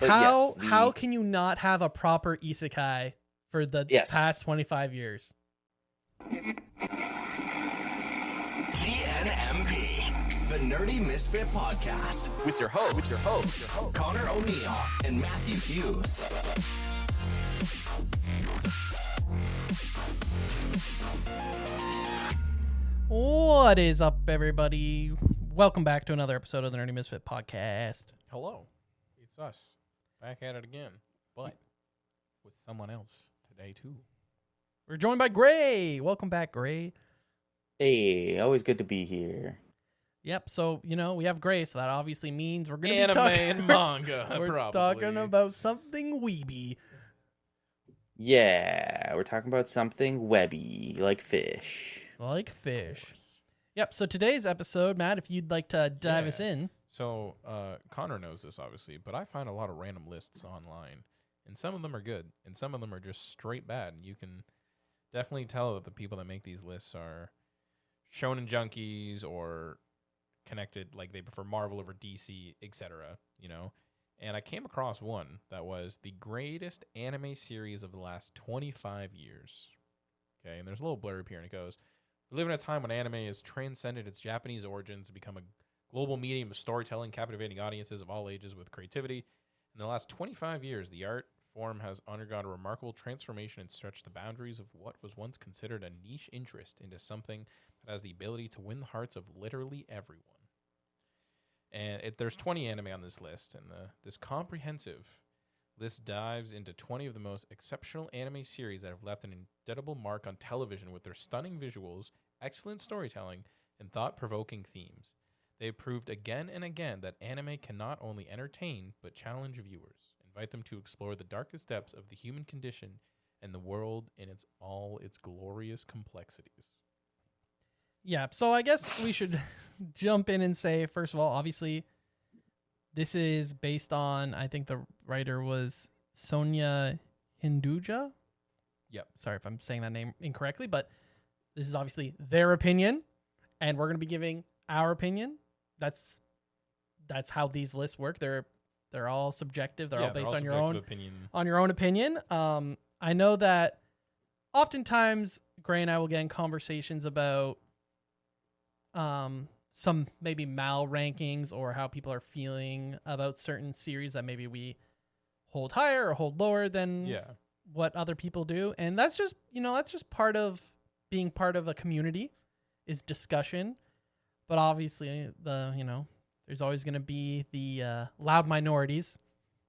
But how can you not have a proper isekai for the past 25 years? TNMP, the Nerdy Misfit Podcast, with your hosts, Connor O'Neill and Matthew Hughes. What is up, everybody? Welcome back to another episode of the Nerdy Misfit Podcast. Hello, it's us, back at it again, but with someone else today, too. We're joined by Gray. Welcome back, Gray. Hey, always good to be here. Yep, so, we have Gray, so that obviously means we're going to be Anime talking... and manga, we're probably. talking about something weeby. Yeah, we're talking about something webby, like fish. Like fish. Yep, so today's episode, Matt, if you'd like to dive us in. So, Connor knows this, obviously, but I find a lot of random lists online, and some of them are good, and some of them are just straight bad, and you can definitely tell that the people that make these lists are shonen junkies or connected, like they prefer Marvel over DC, etc., And I came across one that was the greatest anime series of the last 25 years. Okay, and there's a little blurb here, and it goes, "We live in a time when anime has transcended its Japanese origins to become a global medium of storytelling, captivating audiences of all ages with creativity. In the last 25 years, the art form has undergone a remarkable transformation and stretched the boundaries of what was once considered a niche interest into something that has the ability to win the hearts of literally everyone." And there's 20 anime on this list, and this comprehensive list dives into 20 of the most exceptional anime series that have left an indelible mark on television with their stunning visuals, excellent storytelling, and thought-provoking themes. They have proved again and again that anime can not only entertain, but challenge viewers, invite them to explore the darkest depths of the human condition and the world in all its glorious complexities. Yeah, so I guess we should jump in and say, first of all, obviously, this is based on, I think the writer was Sonia Hinduja. Yep. Sorry if I'm saying that name incorrectly, but this is obviously their opinion, and we're going to be giving our opinion. That's how these lists work. They're all subjective. They're all based on your own opinion. On your own opinion. I know that oftentimes Gray and I will get in conversations about some maybe mal rankings or how people are feeling about certain series that maybe we hold higher or hold lower than what other people do. And that's just, that's just part of being part of a community, is discussion. But obviously there's always going to be the loud minorities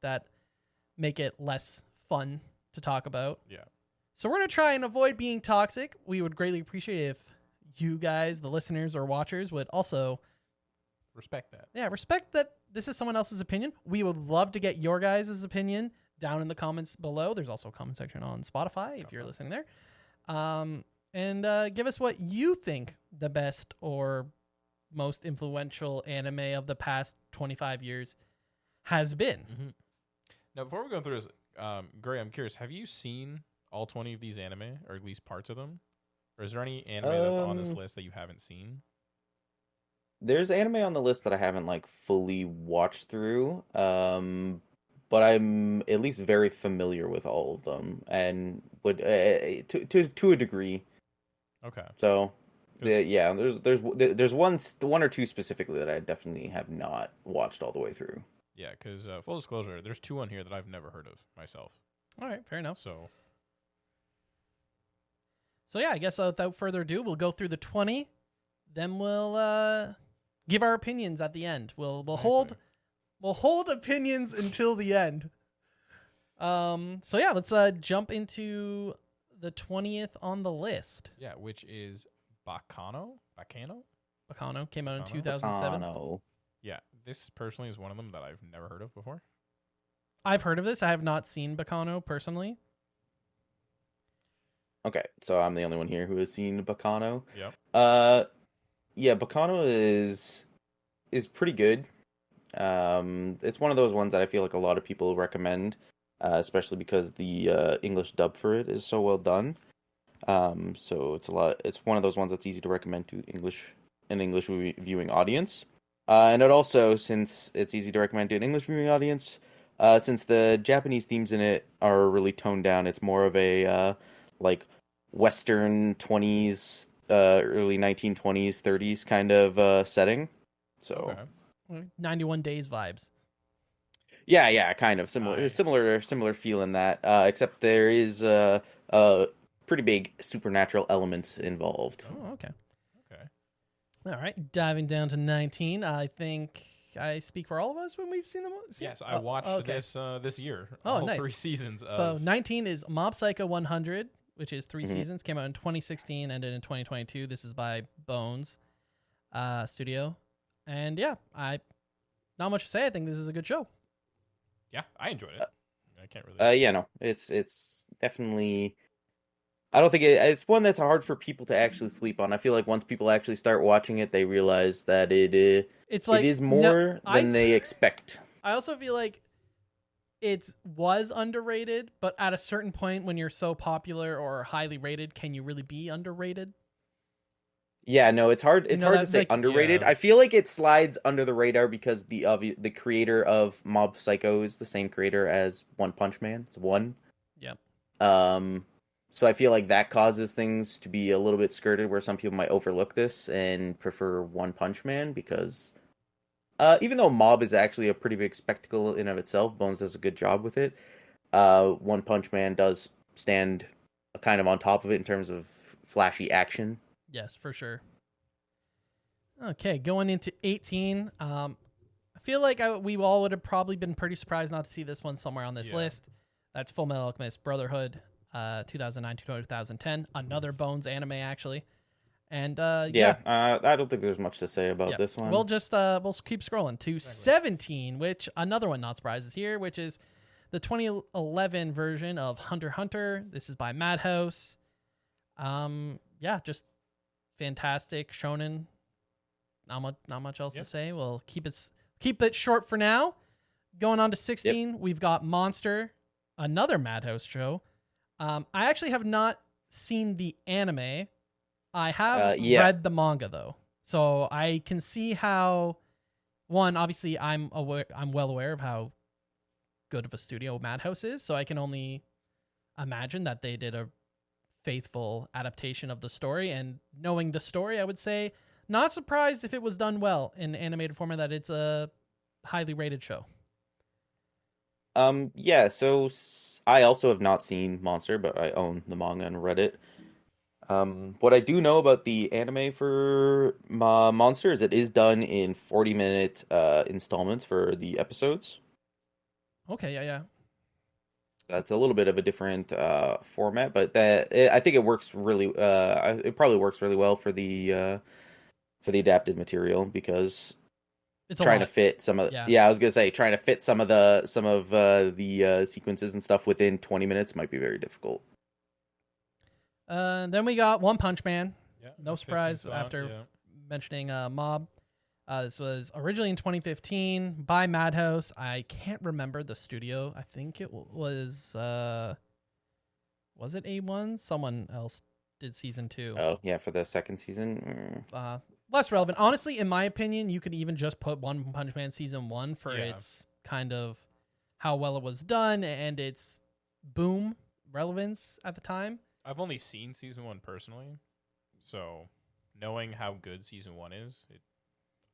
that make it less fun to talk about. Yeah. So we're going to try and avoid being toxic. We would greatly appreciate it if you guys, the listeners or watchers, would also respect that. Yeah, respect that this is someone else's opinion. We would love to get your guys' opinion down in the comments below. There's also a comment section on Spotify if you're listening there. And give us what you think the best or most influential anime of the past 25 years has been. Mm-hmm. Now, before we go through this, Gray, I'm curious, have you seen all 20 of these anime, or at least parts of them? Or is there any anime that's on this list that you haven't seen? There's anime on the list that I haven't fully watched through, but I'm at least very familiar with all of them, and would to a degree. Okay. So, there's one or two specifically that I definitely have not watched all the way through. Yeah, because full disclosure, there's two on here that I've never heard of myself. All right, fair enough. So yeah, I guess without further ado, we'll go through the 20. Then we'll give our opinions at the end. We'll hold opinions until the end. So yeah, let's jump into the 20th on the list. Yeah, which is Bacano. Bacano came out in 2007. Bacano. Yeah, this personally is one of them that I've never heard of before. I've heard of this. I have not seen Bacano personally. Okay, so I'm the only one here who has seen Bacano. Yep. Yeah, Bacano is pretty good. It's one of those ones that I feel like a lot of people recommend, especially because the English dub for it is so well done. So it's one of those ones that's easy to recommend to an English viewing audience. And it also, since it's easy to recommend to an English viewing audience, Since the Japanese themes in it are really toned down, it's more of a like Western 20s, early 1920s, 30s kind of setting. So Okay. 91 Days vibes. yeah, kind of similar, Nice. similar feel in that. Except there is pretty big supernatural elements involved. Oh, okay. Okay. All right, diving down to 19. I think I speak for all of us when we've seen them. Yes, I watched this year. Oh, all nice. 3 seasons. So 19 is Mob Psycho 100, which is 3 Mhm. seasons. Came out in 2016, ended in 2022. This is by Bones Studio, and yeah, I not much to say. I think this is a good show. Yeah, I enjoyed it. I can't really. Yeah, no, it's definitely. I don't think it's one that's hard for people to actually sleep on. I feel like once people actually start watching it, they realize that It's like it is more no, than they expect. I also feel like it was underrated, but at a certain point, when you're so popular or highly rated, can you really be underrated? Yeah, no, it's hard. It's hard to that, say like, underrated. yeah. I feel like it slides under the radar because the creator of Mob Psycho is the same creator as One Punch Man. It's one. Yep. So I feel like that causes things to be a little bit skirted, where some people might overlook this and prefer One Punch Man because, even though Mob is actually a pretty big spectacle in of itself, Bones does a good job with it. One Punch Man does stand kind of on top of it in terms of flashy action. Yes, for sure. Okay, going into 18. I feel like we all would have probably been pretty surprised not to see this one somewhere on this list. That's Full Metal Alchemist Brotherhood, 2009 to 2010. Another Bones anime, actually. And I don't think there's much to say about this one. We'll just we'll keep scrolling to 17, which another one not surprises here, which is the 2011 version of Hunter x Hunter. This is by Madhouse. Just fantastic shonen. Not much else to say. We'll keep it short for now. Going on to 16, we've got Monster, another Madhouse show. I actually have not seen the anime. I have read the manga though, so I can see how. One, obviously, I'm well aware of how good of a studio Madhouse is, so I can only imagine that they did a faithful adaptation of the story. And knowing the story, I would say not surprised if it was done well in animated format, that it's a highly rated show. So I also have not seen Monster, but I own the manga and read it. What I do know about the anime for Monster is it is done in 40-minute installments for the episodes. Okay, yeah. That's a little bit of a different format, but I think it works really. It probably works really well for the adapted material because It's trying to fit some of I was gonna say trying to fit some of the sequences and stuff within 20 minutes might be very difficult. Then we got One Punch Man. Yeah, No surprise after mentioning Mob. This was originally in 2015 by Madhouse. I can't remember the studio. I think it was it A1? Someone else did season 2. Oh, yeah, for the second season. Less relevant. Honestly, in my opinion, you could even just put One Punch Man season 1 for its kind of how well it was done and its boom relevance at the time. I've only seen season 1 personally, so knowing how good season 1 is,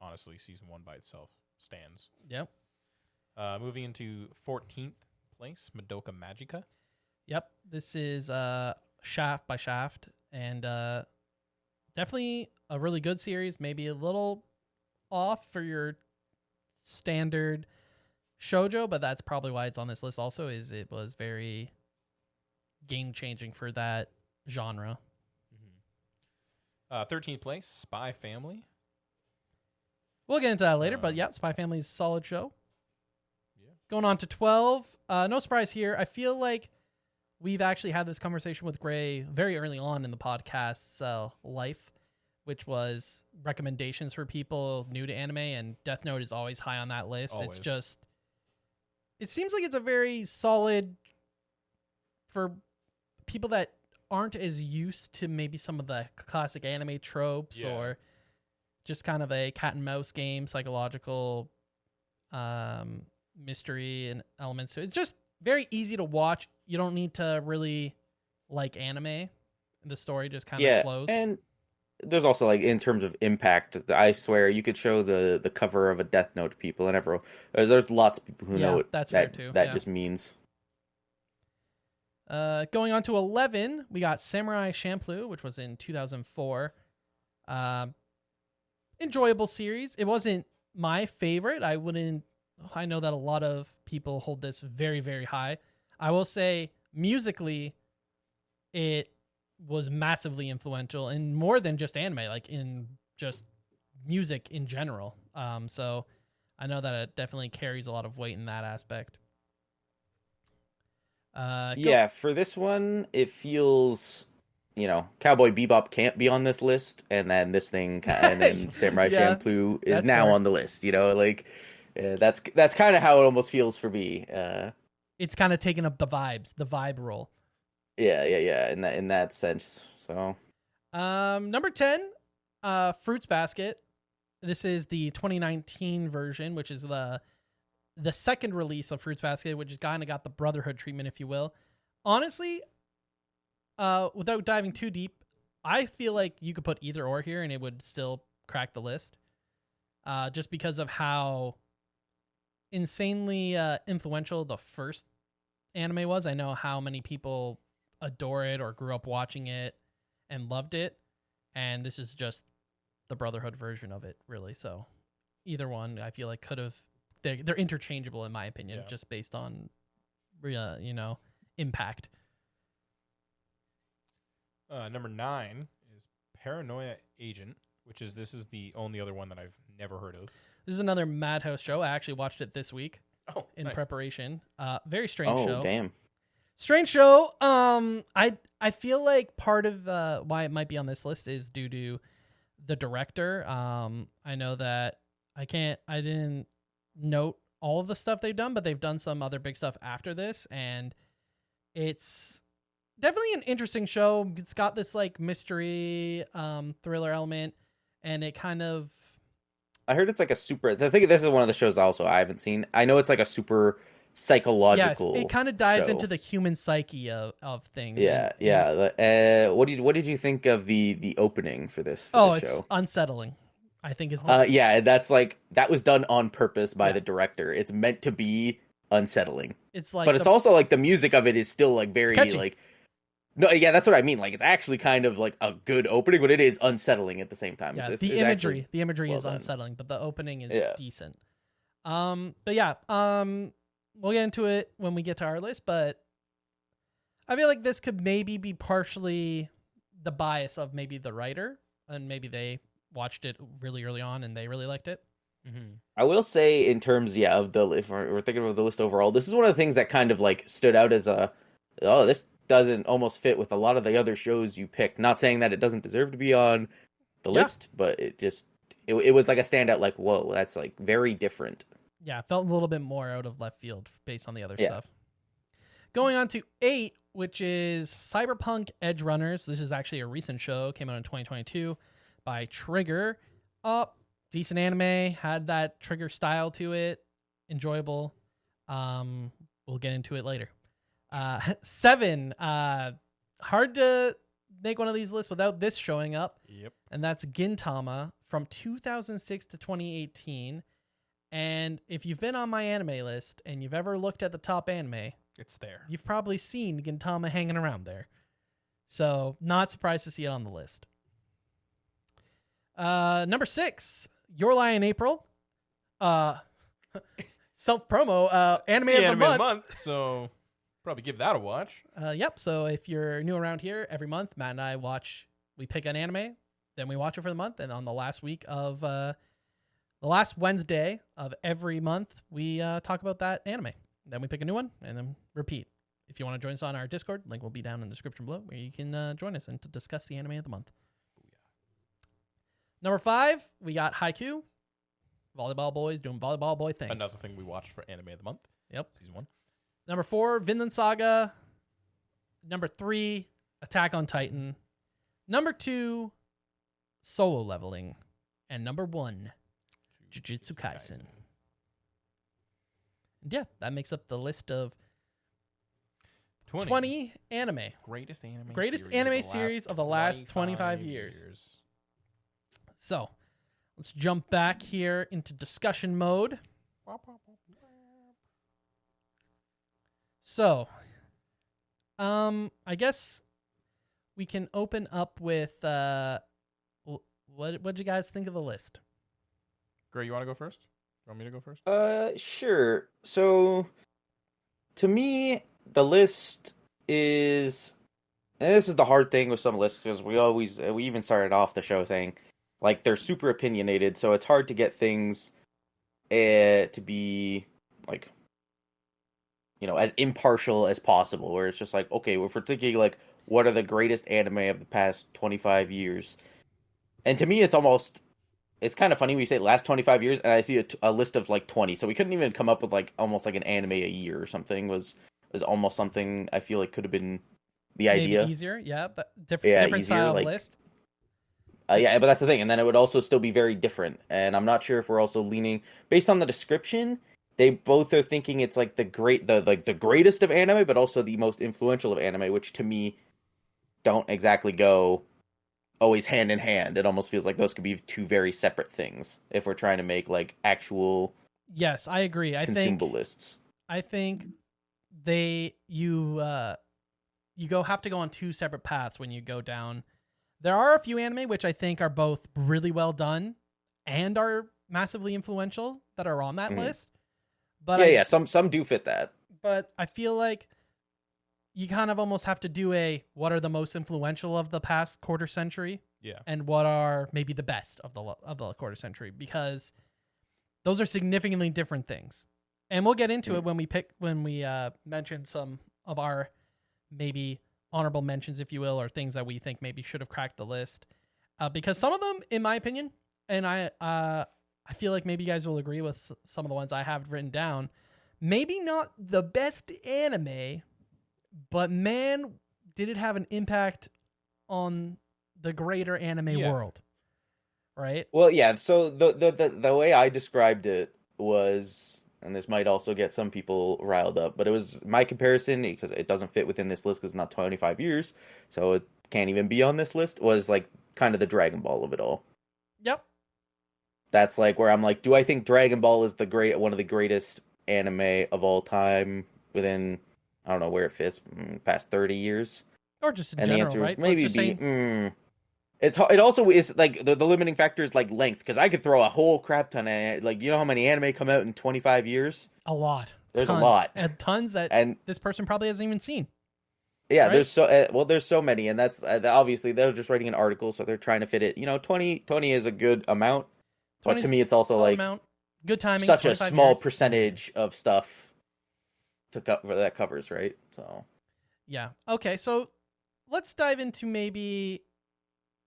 honestly, season 1 by itself stands. Yep. Moving into 14th place, Madoka Magica. Yep. This is Shaft by Shaft, and definitely a really good series. Maybe a little off for your standard shoujo, but that's probably why it's on this list also, is it was very game-changing for that genre. 13th place, Spy Family. We'll get into that later, but yeah, Spy Family is a solid show. Yeah. Going on to 12. No surprise here. I feel like we've actually had this conversation with Gray very early on in the podcast's life, which was recommendations for people new to anime, and Death Note is always high on that list. Always. It's just, it seems like it's a very solid for people that aren't as used to maybe some of the classic anime tropes or just kind of a cat and mouse game, psychological mystery and elements to it. It's just very easy to watch. You don't need to really like anime. The story just kind of flows. And there's also like in terms of impact, I swear you could show the cover of a Death Note to people, and everyone there's lots of people who know what that's fair too. That just means. Going on to 11, we got Samurai Champloo, which was in 2004. Enjoyable series. It wasn't my favorite. I know that a lot of people hold this very, very high. I will say musically, it was massively influential in more than just anime, like in just music in general. So I know that it definitely carries a lot of weight in that aspect. For this one, it feels, Cowboy Bebop can't be on this list, and then this thing, and then Samurai Champloo is now fair. On the list. That's kind of how it almost feels for me. It's kind of taking up the vibe role. Yeah. In that sense. So, number 10, Fruits Basket. This is the 2019 version, which is the second release of Fruits Basket, which is kind of got the Brotherhood treatment, if you will. Honestly, without diving too deep, I feel like you could put either or here and it would still crack the list. Just because of how insanely influential the first anime was. I know how many people adore it or grew up watching it and loved it. And this is just the Brotherhood version of it, really. So either one, I feel like they're interchangeable in my opinion, just based on, impact. Number 9 is Paranoia Agent, this is the only other one that I've never heard of. This is another Madhouse show. I actually watched it this week in preparation. Very strange show. Oh, damn. Strange show. I feel like part of why it might be on this list is due to the director. I know that I didn't note all of the stuff they've done, but they've done some other big stuff after this, and it's definitely an interesting show. It's got this like mystery thriller element, and it kind of, I heard it's like a super, I think this is one of the shows also I haven't seen. I know it's like a super psychological. Yes, it kind of dives into the human psyche of things. Yeah. What did you think of the opening for this show? It's unsettling. I think is that's like that was done on purpose by the director. It's meant to be unsettling. It's like, but it's also like the music of it is still like very like. No, yeah, that's what I mean. Like it's actually kind of like a good opening, but it is unsettling at the same time. Yeah, the imagery is unsettling, but the opening is decent. We'll get into it when we get to our list, but I feel like this could maybe be partially the bias of maybe the writer, and maybe they watched it really early on and they really liked it. Mm-hmm. I will say, in terms, of if we're thinking of the list overall, this is one of the things that kind of like stood out as this doesn't almost fit with a lot of the other shows you picked. Not saying that it doesn't deserve to be on the list, but it was like a standout. Like, whoa, that's like very different. Yeah, it felt a little bit more out of left field based on the other stuff. Going on to 8, which is Cyberpunk Edge Runners. This is actually a recent show, came out in 2022 by Trigger. Decent anime, had that Trigger style to it, enjoyable. We'll get into it later. 7, hard to make one of these lists without this showing up. Yep. And that's Gintama from 2006 to 2018. And if you've been on my anime list and you've ever looked at the top anime, it's there. You've probably seen Gintama hanging around there. So not surprised to see it on the list. Number 6, Your Lie in April. Self-promo, anime of the month. So probably give that a watch. Yep. So if you're new around here, every month, Matt and I we pick an anime, then we watch it for the month. And on the last week of, the last Wednesday of every month, we talk about that anime. Then we pick a new one and then repeat. If you want to join us on our Discord, link will be down in the description below, where you can join us and to discuss the anime of the month. Number 5, we got Haikyuu. Volleyball boys doing volleyball boy things. Another thing we watched for anime of the month. Yep. Season 1. Number 4, Vinland Saga. Number 3, Attack on Titan. Number 2, Solo Leveling. And number 1, Jujutsu Kaisen. And yeah, that makes up the list of 20 anime. Greatest anime series of the last 25 years. So, let's jump back here into discussion mode. So, I guess we can open up with what'd you guys think of the list? Gray, you want to go first? You want me to go first? Sure. So, to me, the list is, and this is the hard thing with some lists, because we even started off the show saying, like, they're super opinionated, so it's hard to get things to be, like, as impartial as possible, where it's just like, okay, if we're thinking, like, what are the greatest anime of the past 25 years? And to me, it's kind of funny we say last 25 years, and I see a list of, like, 20, so we couldn't even come up with, like, almost like an anime a year or something, was almost something I feel like could have been the idea. Maybe easier, yeah, but different easier, style of list. Yeah, but that's the thing, and then it would also still be very different, and I'm not sure if we're also leaning, based on the description, they both are thinking it's like the greatest of anime, but also the most influential of anime, which to me don't exactly go always hand in hand. It almost feels like those could be two very separate things if we're trying to make, like, actual. Yes, I agree. Consumable lists. I think you have to go on two separate paths when you go down. There are a few anime which I think are both really well done and are massively influential that are on that list. But some do fit that. But I feel like you kind of almost have to do what are the most influential of the past quarter century, and what are maybe the best of the quarter century, because those are significantly different things. And we'll get into it when we mention some of our maybe honorable mentions, if you will, or things that we think maybe should have cracked the list. Because some of them, in my opinion, and I feel like maybe you guys will agree with some of the ones I have written down, maybe not the best anime, but man, did it have an impact on the greater anime world, right? Well, yeah. So the way I described it was, and this might also get some people riled up, but it was my comparison, because it doesn't fit within this list because it's not 25 years, so it can't even be on this list, was like kind of the Dragon Ball of it all. Yep. That's like where I'm like, do I think Dragon Ball is one of the greatest anime of all time within, I don't know where it fits, past 30 years? Or just in and general, the answer right? Maybe be, it also is like the limiting factor is like length, because I could throw a whole crap ton of, like, you know how many anime come out in 25 years? A lot. There's tons. a lot, and tons that this person probably hasn't even seen. Yeah, right? There's so many, and that's obviously they're just writing an article, so they're trying to fit it. 20 is a good amount, but to me it's also like amount. Good timing. Such a small percentage of stuff that covers, right? So yeah, okay, so let's dive into maybe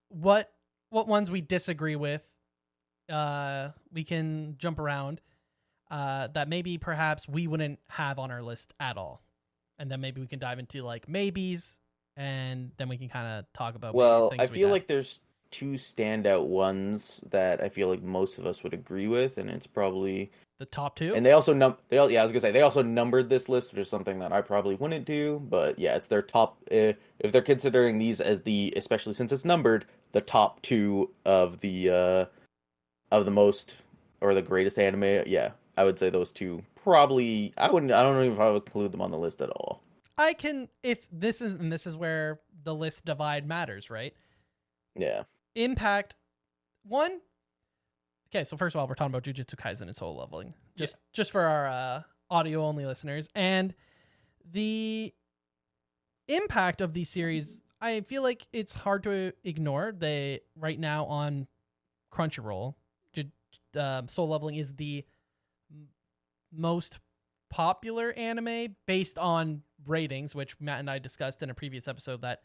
what ones we disagree with. We can jump around that maybe perhaps we wouldn't have on our list at all, and then maybe we can dive into like maybes, and then we can kind of talk about. Well, I feel like there's two standout ones that I feel like most of us would agree with, and it's probably the top two. And they also I was gonna say they also numbered this list, which is something that I probably wouldn't do. But yeah, it's their top. If they're considering these as especially since it's numbered, the top two of the most or the greatest anime. Yeah, I would say those two probably. I don't know if I would include them on the list at all. I can, if this is where the list divide matters, right? Yeah. Impact one. Okay, so first of all, we're talking about Jujutsu Kaisen and Soul Leveling, just for our audio only listeners, and the impact of these series. I feel like it's hard to ignore. They right now on Crunchyroll, Soul Leveling is the most popular anime based on ratings, which Matt and I discussed in a previous episode. That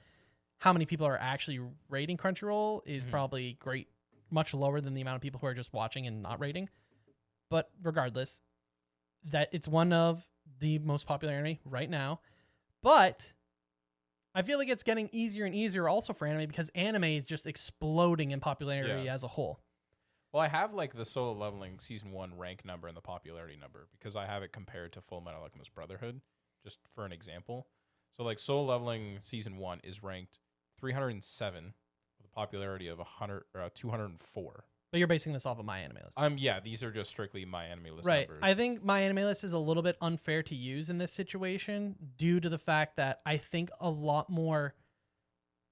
how many people are actually rating Crunchyroll is probably much lower than the amount of people who are just watching and not rating. But regardless, that it's one of the most popular anime right now. But I feel like it's getting easier and easier also for anime, because anime is just exploding in popularity as a whole. Well, I have like the Solo Leveling season 1 rank number and the popularity number because I have it compared to Full Metal Alchemist Brotherhood, just for an example. So like Solo Leveling season 1 is ranked 307 with a popularity of 204. But you're basing this off of My Anime List. Yeah, these are just strictly My Anime List right. numbers. I think My Anime List is a little bit unfair to use in this situation due to the fact that I think a lot more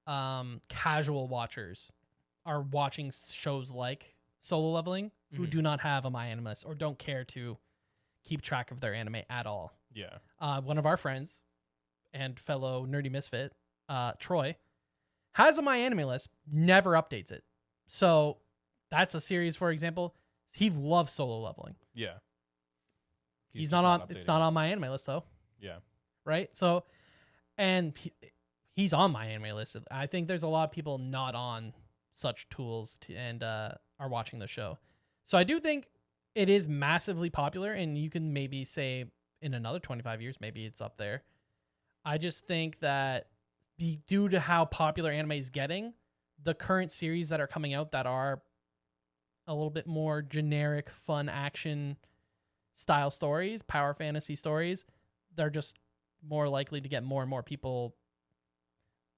casual watchers are watching shows like Solo Leveling who do not have a My Anime List or don't care to keep track of their anime at all. Yeah. One of our friends and fellow nerdy misfit, Troy, has a My Anime List, never updates it. So that's a series, for example. He loves Solo Leveling. Yeah. He's not on. It's not on My Anime List though. Yeah. Right. So, and he's on My Anime List. I think there's a lot of people not on such tools and are watching the show. So I do think it is massively popular, and you can maybe say in another 25 years, maybe it's up there. I just think that due to how popular anime is getting, the current series that are coming out that are a little bit more generic, fun action style stories, power fantasy stories, they're just more likely to get more and more people.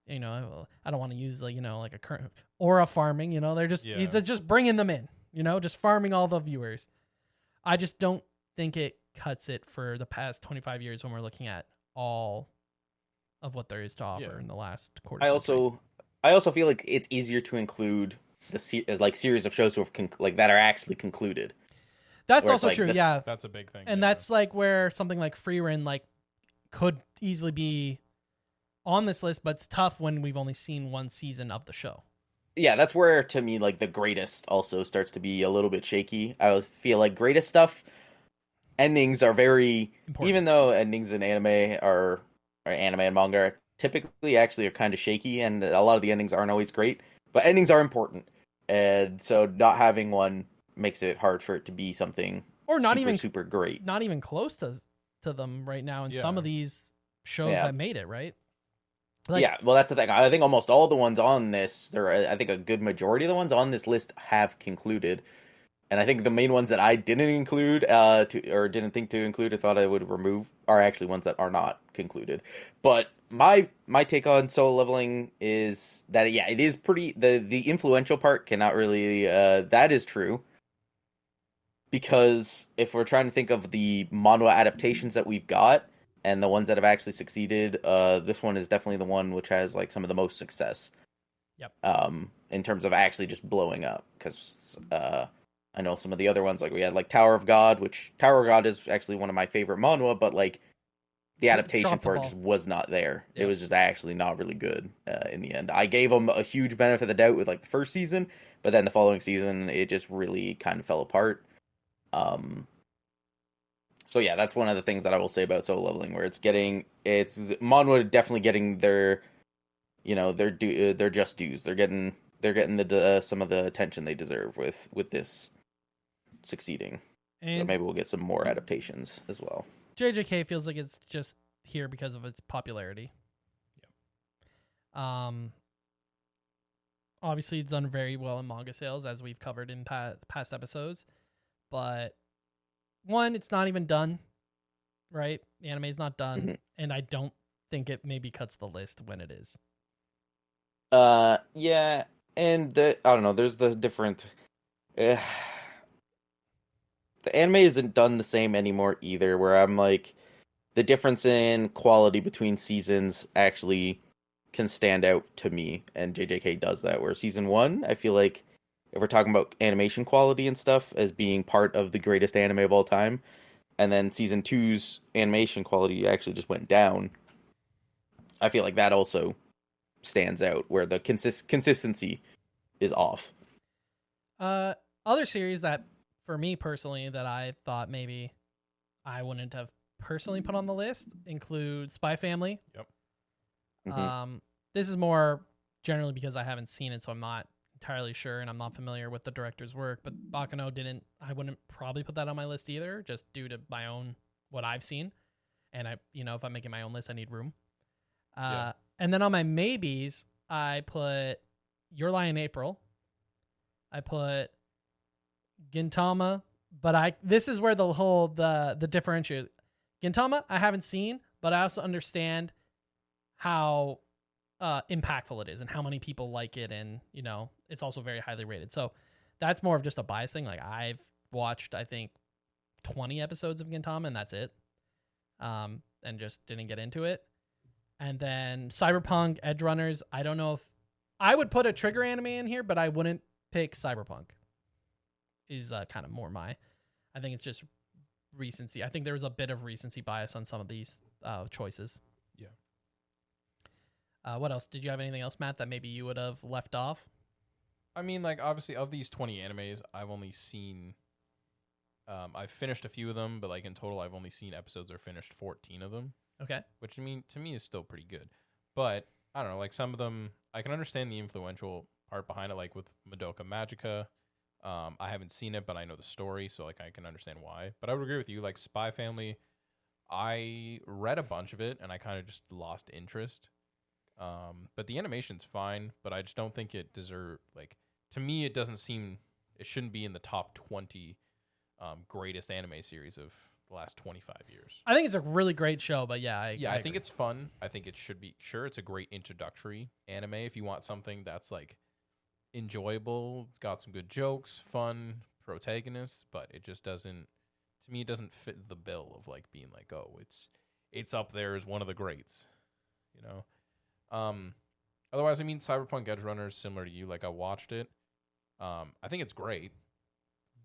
You know, I don't want to use like a current aura farming. You know, they're just it's just bringing them in. You know, just farming all the viewers. I just don't think it cuts it for the past 25 years when we're looking at all of what there is to offer in the last quarter. I also feel like it's easier to include the series of shows that are actually concluded. That's also true. Yeah, that's a big thing, and that's like where something like Frieren could easily be on this list, but it's tough when we've only seen one season of the show. Yeah, that's where, to me, like, the greatest also starts to be a little bit shaky. I feel like greatest stuff, endings are very important. Even though endings in anime or anime and manga are typically actually are kind of shaky, and a lot of the endings aren't always great, but endings are important. And so not having one makes it hard for it to be something or not even super great. Not even close to them right now in some of these shows that made it, right? Well, that's the thing. I think almost all the ones on this, I think a good majority of the ones on this list have concluded. And I think the main ones that I didn't include, or didn't think to include, or thought I would remove, are actually ones that are not concluded. But my take on Solo Leveling is that, it is pretty... The influential part cannot really... that is true. Because if we're trying to think of the manhwa adaptations that we've got, and the ones that have actually succeeded, this one is definitely the one which has like some of the most success. Yep. In terms of actually just blowing up, because I know some of the other ones, like we had like Tower of God, which Tower of God is actually one of my favorite manhwa, but like the adaptation for it just was not there. Yep. It was just actually not really good in the end. I gave them a huge benefit of the doubt with like the first season, but then the following season it just really kind of fell apart. So yeah, that's one of the things that I will say about Solo Leveling, where it's manhwa definitely getting their just dues. They're getting the some of the attention they deserve with this succeeding. And so maybe we'll get some more adaptations as well. JJK feels like it's just here because of its popularity. Yep. Obviously it's done very well in manga sales, as we've covered in past episodes, but one, it's not even done, right? The anime's not done, and I don't think it maybe cuts the list when it is. Yeah, and I don't know, there's the different... the anime isn't done the same anymore either, where I'm like, the difference in quality between seasons actually can stand out to me, and JJK does that, where season 1, I feel like, if we're talking about animation quality and stuff as being part of the greatest anime of all time, and then season 2's animation quality actually just went down, I feel like that also stands out, where the consistency is off. Other series that, for me personally, that I thought maybe I wouldn't have personally put on the list include Spy Family. Yep. Mm-hmm. This is more generally because I haven't seen it, so I'm not entirely sure, and I'm not familiar with the director's work, but Bakano I wouldn't probably put that on my list either, just due to my own, what I've seen. And if I'm making my own list, I need room. And then on my maybes, I put Your Lie in April. I put Gintama, but this is where the differentiate. Gintama I haven't seen, but I also understand how impactful it is and how many people like it, and it's also very highly rated. So that's more of just a bias thing. Like I've watched, I think, 20 episodes of Gintama, and that's it. And just didn't get into it. And then Cyberpunk, Edge Runners. I don't know if I would put a trigger anime in here, but I wouldn't pick Cyberpunk. Is kind of more my. I think it's just recency. I think there was a bit of recency bias on some of these choices. Yeah. What else? Did you have anything else, Matt, that maybe you would have left off? I mean, like, obviously, of these 20 animes, I've only seen... I've finished a few of them, but, like, in total, I've only seen episodes or finished 14 of them. Okay. Which, I mean, to me is still pretty good. But, I don't know, like, some of them... I can understand the influential part behind it, like, with Madoka Magica. I haven't seen it, but I know the story, so, like, I can understand why. But I would agree with you, like, Spy Family, I read a bunch of it, and I kind of just lost interest. But the animation's fine, but I just don't think it deserves, like, to me, it doesn't seem, it shouldn't be in the top 20 greatest anime series of the last 25 years. I think it's a really great show, but yeah, I think it's fun. I think it should be, sure, it's a great introductory anime if you want something that's, like, enjoyable. It's got some good jokes, fun protagonists, but it just doesn't, to me, it doesn't fit the bill of, like, being like, oh, it's up there as one of the greats, you know? Otherwise, I mean, Cyberpunk Edge Runner is similar to you. Like, I watched it. I think it's great,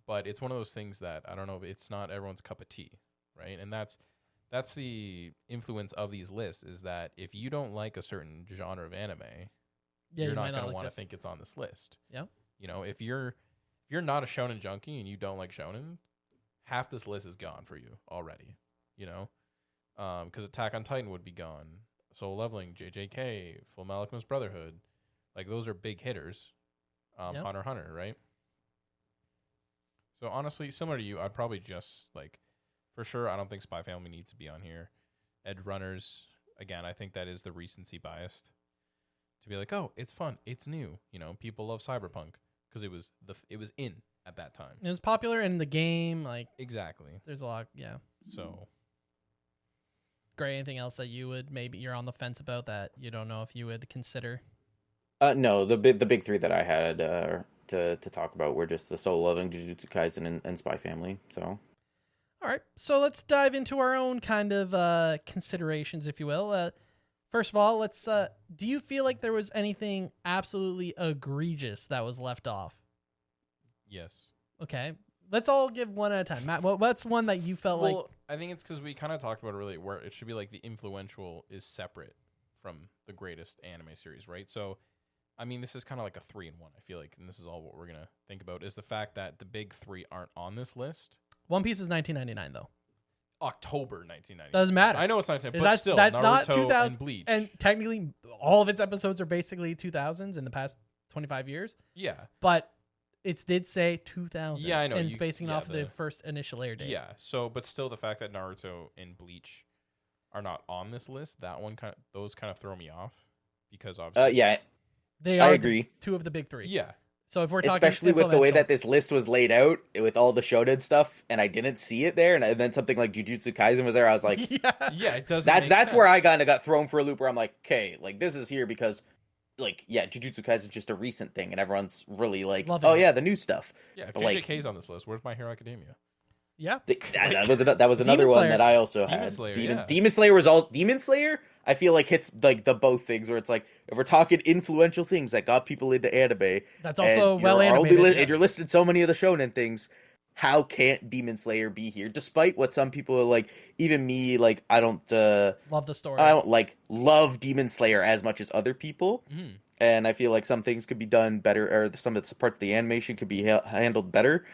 but it's one of those things that I don't know if it's not everyone's cup of tea, right? And that's the influence of these lists, is that if you don't like a certain genre of anime, you're not going to want to think it's on this list. Yeah. You know, if you're not a shonen junkie and you don't like shonen, half this list is gone for you already, you know? Because Attack on Titan would be gone. Solo Leveling, JJK, Full Metal Alchemist Brotherhood, like those are big hitters. Hunter x Hunter, right? So honestly, similar to you, I'd probably just, like, for sure, I don't think Spy Family needs to be on here. Edge Runners, again, I think that is the recency biased. To be like, oh, it's fun, it's new. You know, people love Cyberpunk because it was in at that time. It was popular in the game, like exactly. There's a lot, yeah. So. Gray, anything else that you would, maybe you're on the fence about that you don't know if you would consider? No, the big three that I had to talk about were just the Solo Leveling, Jujutsu Kaisen, and Spy Family. So, all right, so let's dive into our own kind of considerations, if you will. First of all, let's. Do you feel like there was anything absolutely egregious that was left off? Yes. Okay, let's all give one at a time. Matt, what's one that you felt like? I think it's because we kind of talked about it really, where it should be like the influential is separate from the greatest anime series, right? So, I mean, this is kind of like a 3-in-1, I feel like, and this is all what we're going to think about, is the fact that the big three aren't on this list. One Piece is 1999, though. October 1999. Doesn't matter. I know it's 1999, but still, that's Naruto not 2000, and Bleach. And technically, all of its episodes are basically 2000s in the past 25 years. Yeah. But it did say 2000. Yeah, I know. And it's basing off the first initial air date. Yeah, so, but still, the fact that Naruto and Bleach are not on this list, those kind of throw me off. Because obviously... yeah. They are I agree. Two of the big three. Yeah. So if we're talking, especially with the way that this list was laid out with all the shonen stuff, and I didn't see it there, and then something like Jujutsu Kaisen was there, I was like, yeah, it doesn't. That's where I kind of got thrown for a loop. Where I'm like, okay, like this is here because, like, yeah, Jujutsu Kaisen is just a recent thing, and everyone's really like, yeah, the new stuff. Yeah, if JJK's on this list, where's My Hero Academia? Yeah, that was another one that I also had. Demon Slayer was all Demon Slayer. I feel like hits like the both things where it's like, if we're talking influential things that got people into anime, that's also well animated. And you're listed so many of the shonen things. How can't Demon Slayer be here? Despite what some people are like, even me, like I don't love the story. I don't love Demon Slayer as much as other people, and I feel like some things could be done better, or some of the parts of the animation could be handled better.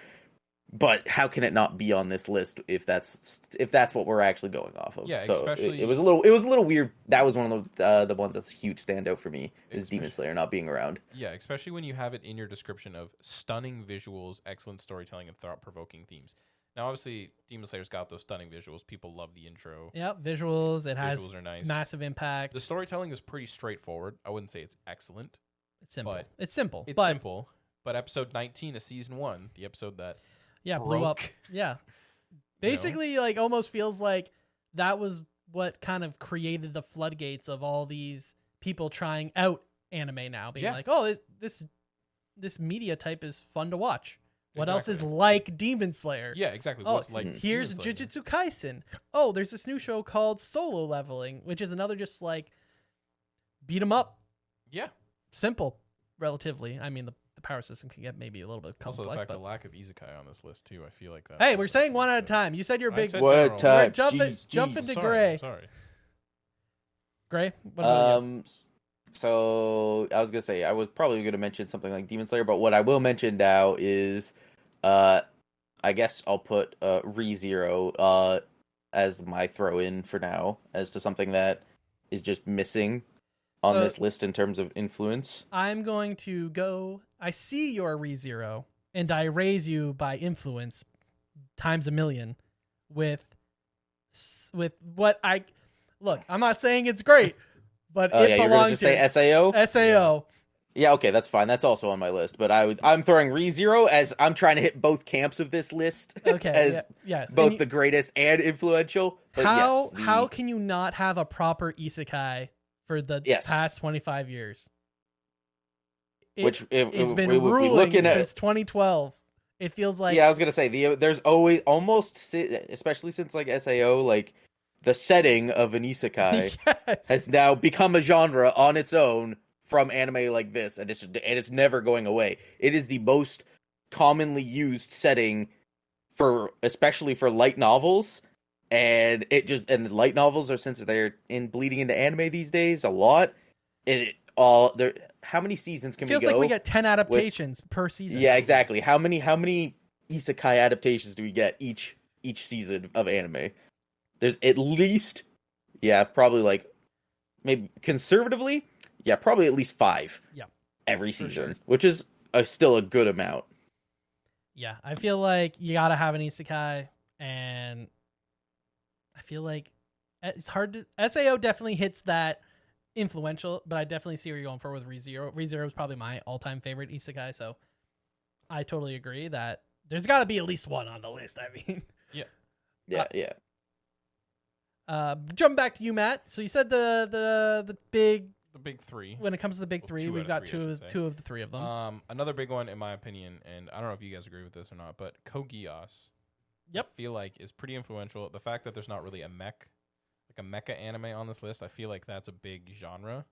But how can it not be on this list if that's what we're actually going off of? Yeah, so especially it was a little weird. That was one of the ones that's a huge standout for me, is Demon Slayer not being around. Yeah, especially when you have it in your description of stunning visuals, excellent storytelling, and thought-provoking themes. Now, obviously, Demon Slayer's got those stunning visuals. People love the intro. Yep, visuals. Visuals are nice. Massive impact. The storytelling is pretty straightforward. I wouldn't say it's excellent. It's simple. But it's simple. It's simple. But episode 19 of season 1, the episode that blew up. broke, Yeah. Basically, like, almost feels like that was what kind of created the floodgates of all these people trying out anime now, being like, oh, this media type is fun to watch. What else is like Demon Slayer? Yeah, exactly. Oh, What's like here's Jujutsu Kaisen. Oh, there's this new show called Solo Leveling, which is another just like beat 'em up. Yeah. Simple, relatively. I mean, the power system can get maybe a little bit complex. Also, the fact but the lack of isekai on this list too. I feel like that. hey, we're saying one at a time. You said you're big. One at a time. Jump into Gray. Sorry. Gray. What about you? So I was gonna say I was probably gonna mention something like Demon Slayer, but what I will mention now is, I guess I'll put ReZero as my throw in for now, as to something that is just missing on this list in terms of influence. I'm going to go. I see your ReZero, and I raise you by influence times a million with what I look. I'm not saying it's great, but it belongs to say SAO. SAO. Yeah, okay, that's fine. That's also on my list, but I'm throwing ReZero as I'm trying to hit both camps of this list. Okay, as yes, both the greatest and influential. But how can you not have a proper isekai for the past 25 years? It's been ruling since 2012. It feels like I was gonna say there's always especially since like SAO, like the setting of an isekai has now become a genre on its own from anime like this, and it's never going away. It is the most commonly used setting especially for light novels, and light novels are, since they're bleeding into anime these days a lot. How many seasons can we go? Feels like we get 10 adaptations per season. Yeah, exactly. How many isekai adaptations do we get each season of anime? There's at least, probably like, maybe conservatively, probably at least 5. Yeah, every season, which is still a good amount. Yeah, I feel like you gotta have an isekai, and I feel like it's hard to. SAO definitely hits that influential, but I definitely see where you're going for with ReZero. ReZero is probably my all-time favorite isekai, so I totally agree that there's got to be at least one on the list. I mean, yeah. Jump back to you, Matt. So you said the big three. When it comes to the big three, we've got two of the three of them. Another big one, in my opinion, and I don't know if you guys agree with this or not, but Code Geass. Yep. I feel like is pretty influential. The fact that there's not really a mecha anime on this list, I feel like that's a big genre.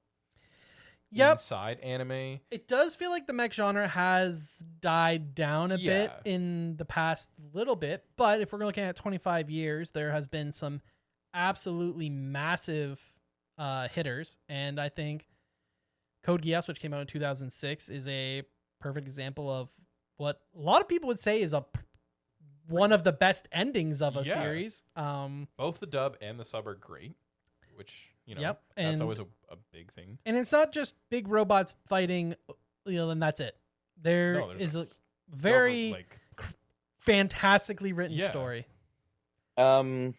Inside anime. It does feel like the mech genre has died down a bit in the past little bit, but if we're looking at 25 years, there has been some absolutely massive hitters, and I think Code Geass, which came out in 2006, is a perfect example of what a lot of people would say is one of the best endings of a series. Both the dub and the sub are great, which that's always a big thing. And it's not just big robots fighting, and that's it. There is a very fantastically written story. And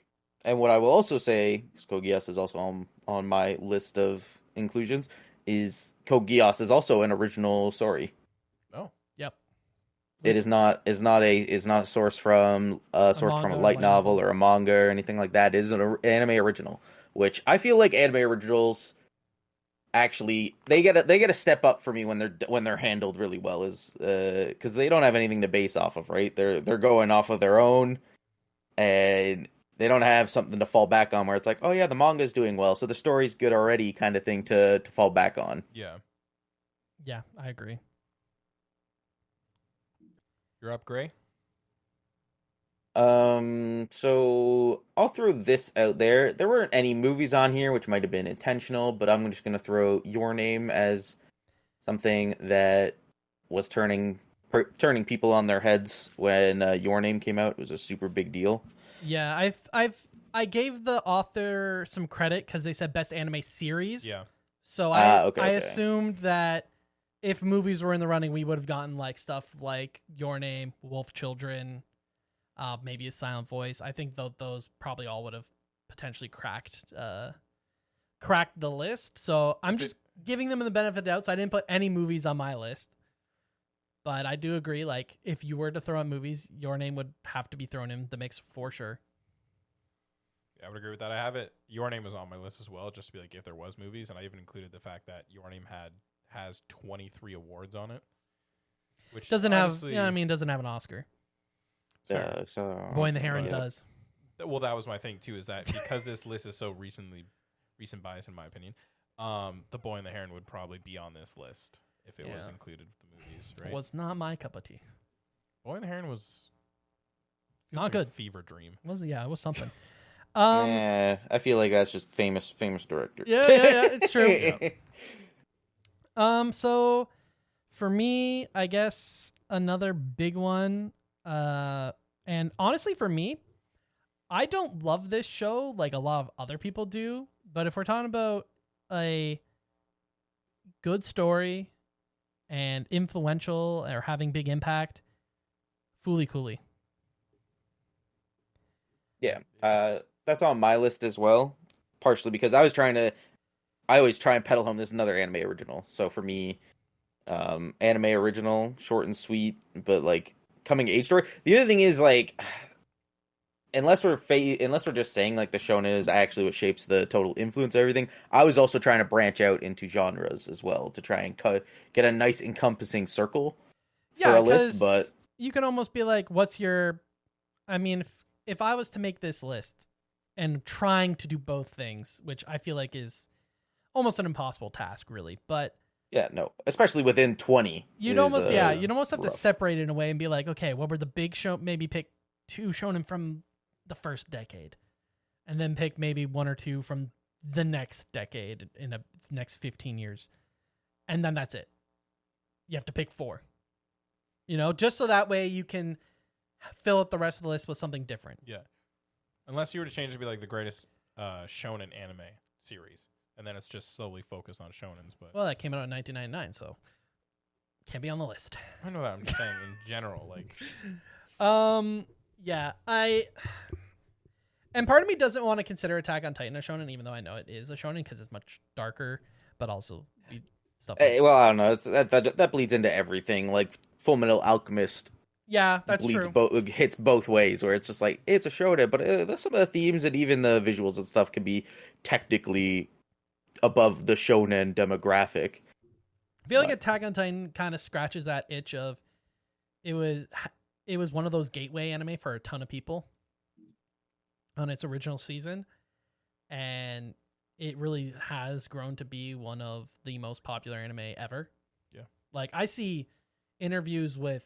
what I will also say, because Code Geass is also on my list of inclusions, is Code Geass is also an original story. Oh, yep. It is not sourced from a light novel or a manga or anything like that. It is an anime original, which I feel like anime originals actually they get a step up for me when they're handled really well, is because they don't have anything to base off of, right? They're going off of their own, and they don't have something to fall back on where it's like, oh yeah, the manga is doing well, so the story's good already, kind of thing to fall back on. Yeah, I agree. You're up, Gray. So I'll throw this out there. There weren't any movies on here, which might have been intentional, but I'm just going to throw Your Name as something that was turning people on their heads when Your Name came out. It was a super big deal. Yeah, I gave the author some credit because they said best anime series. Yeah. So I assumed that if movies were in the running, we would have gotten like stuff like Your Name, Wolf Children, maybe A Silent Voice. I think those probably all would have potentially cracked the list. So I'm just giving them the benefit of the doubt. So I didn't put any movies on my list. But I do agree, like, if you were to throw out movies, Your Name would have to be thrown in the mix for sure. Yeah, I would agree with that. I have it. Your Name was on my list as well, just to be like if there was movies, and I even included the fact that Your Name has 23 awards on it, which doesn't have an Oscar. So Boy in the Heron does. Well, that was my thing too. Is that because this list is so recent bias, in my opinion, the Boy in the Heron would probably be on this list if it was included with the movies. Right? Was not my cup of tea. Boy in the Heron was not good. Fever dream. It was something. Yeah, I feel like that's just famous director. Yeah, it's true. Yeah. So for me, I guess another big one, and honestly for me, I don't love this show like a lot of other people do, but if we're talking about a good story and influential or having big impact, Fooly Cooley. Yeah, that's on my list as well, partially because I always try and peddle home this is another anime original. So for me, anime original, short and sweet, but like coming age story. The other thing is like, unless we're just saying like the shonen is actually what shapes the total influence of everything, I was also trying to branch out into genres as well to try and get a nice encompassing circle for a list. But you can almost be like, what's your? I mean, if I was to make this list and trying to do both things, which I feel like is almost an impossible task, really. But yeah, no, especially within 20. You'd almost have to separate it in a way and be like, okay, what were the big show? Maybe pick 2 shonen from the first decade, and then pick maybe 1 or 2 from the next decade in the next 15 years, and then that's it. You have to pick 4. Just so that way you can fill out the rest of the list with something different. Yeah. Unless you were to change it to be like the greatest shonen anime series, and then it's just slowly focused on shonens. But that came out in 1999, so can't be on the list. I know that. I'm just saying in general, like. Yeah, and part of me doesn't want to consider Attack on Titan a shonen, even though I know it is a shonen because it's much darker, but also stuff. Well, I don't know. That bleeds into everything. Like Full Metal Alchemist. Yeah, that's true. Hits both ways, where it's just like it's a shonen, but some of the themes and even the visuals and stuff can be technically above the shonen demographic. I feel like Attack on Titan kind of scratches that itch of it was one of those gateway anime for a ton of people on its original season, and it really has grown to be one of the most popular anime ever. Yeah, like I see interviews with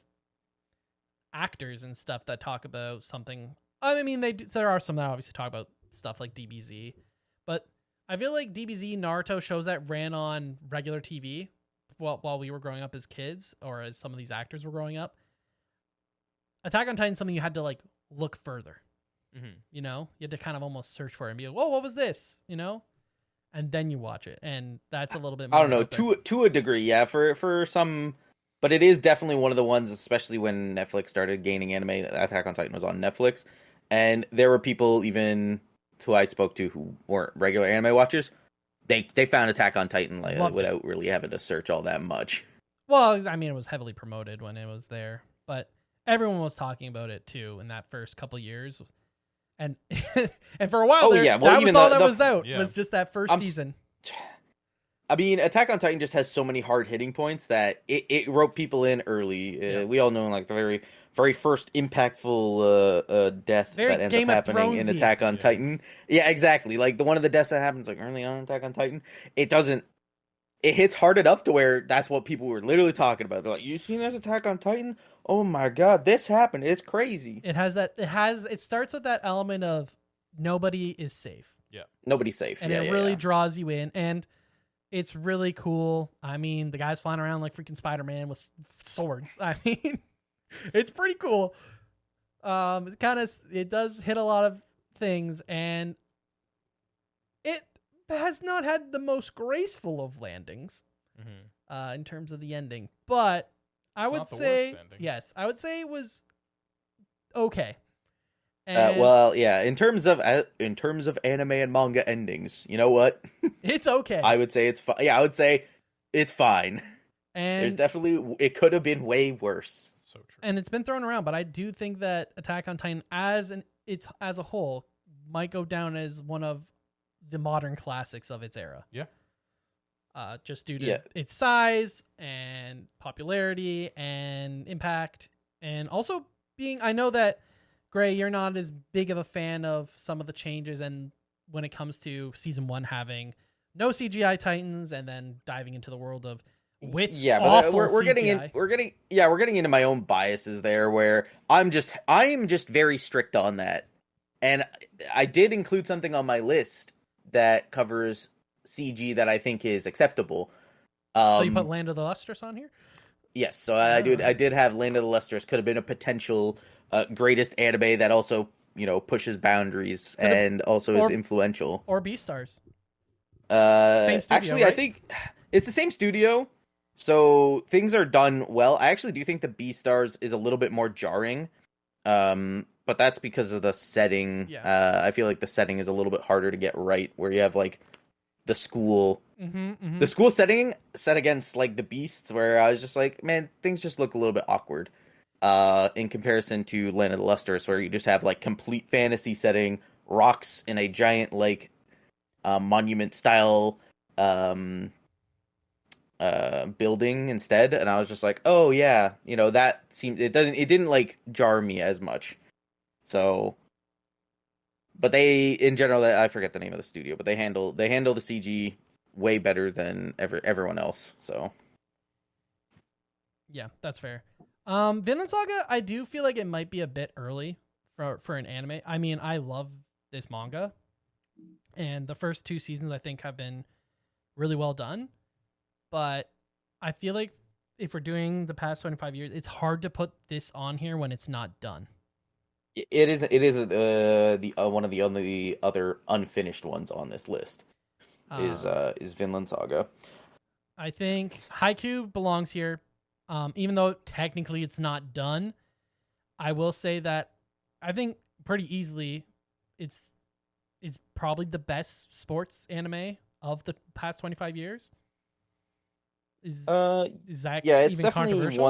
actors and stuff that talk about something. I mean, there are some that obviously talk about stuff like DBZ, but I feel like DBZ, Naruto shows that ran on regular TV while we were growing up as kids, or as some of these actors were growing up. Attack on Titan is something you had to like look further. Mm-hmm. You had to kind of almost search for it and be like, whoa, what was this? And then you watch it, and that's a little bit more. I don't know, to a degree, yeah. For some, but it is definitely one of the ones, especially when Netflix started gaining anime. Attack on Titan was on Netflix, and there were people even who I spoke to who weren't regular anime watchers. They found Attack on Titan without really having to search all that much. Well, I mean, it was heavily promoted when it was there, but everyone was talking about it too in that first couple years, and and for a while that was all that was out. Yeah. Was just that first season. I mean, Attack on Titan just has so many hard hitting points that it roped people in early. We all know like the very very first impactful death that ends up happening in Attack on Titan. Yeah, exactly. Like the one of the deaths that happens like early on in Attack on Titan, it hits hard enough to where that's what people were literally talking about. They're like, "You seen this Attack on Titan? Oh my god, this happened. It's crazy." It starts with that element of nobody is safe. Yeah. Nobody's safe. And it really draws you in, and it's really cool. I mean, the guy's flying around like freaking Spider-Man with swords. I mean, it's pretty cool. It does hit a lot of things, and it has not had the most graceful of landings in terms of the ending, but I would say it was okay. And well, yeah, in terms of anime and manga endings, you know what? It's okay. I would say it's fine. Yeah, I would say it's fine. There's And definitely it could have been way worse. So true. and it's been thrown around, but I do think that Attack on Titan as a whole might go down as one of the modern classics of its era. Yeah. Just due to its size and popularity and impact, and also I know that Gray, you're not as big of a fan of some of the changes, and when it comes to season 1 having no CGI Titans and then diving into the world of Wit's awful we're CGI. we're getting into my own biases there, where I am just very strict on that, and I did include something on my list that covers CG that I think is acceptable. So you put Land of the Lustrous on here? Yes, so I did have Land of the Lustrous. Could have been a potential greatest anime that also pushes boundaries and also is influential. Or Beastars. Same studio, actually, right? I think it's the same studio, so things are done well. I actually do think the Beastars is a little bit more jarring, but that's because of the setting. Yeah. I feel like the setting is a little bit harder to get right, where you have like the school, the school setting set against like the beasts, where I was just like, man, things just look a little bit awkward. In comparison to Land of the Lustrous, where you just have like complete fantasy setting, rocks in a giant like monument style building instead, and I was just like, oh yeah, that seemed it didn't like jar me as much. So, but they in general, I forget the name of the studio, but they handle the CG way better than everyone else. So yeah, that's fair. Vinland Saga, I do feel like it might be a bit early for an anime. I mean, I love this manga, and the first 2 seasons I think have been really well done. But I feel like if we're doing the past 25 years, it's hard to put this on here when it's not done. it is the one of the only other unfinished ones on this list is Vinland Saga. I think Haikyuu belongs here. Even though technically it's not done, I will say that I think pretty easily it's probably the best sports anime of the past 25 years. Is that it's even definitely controversial?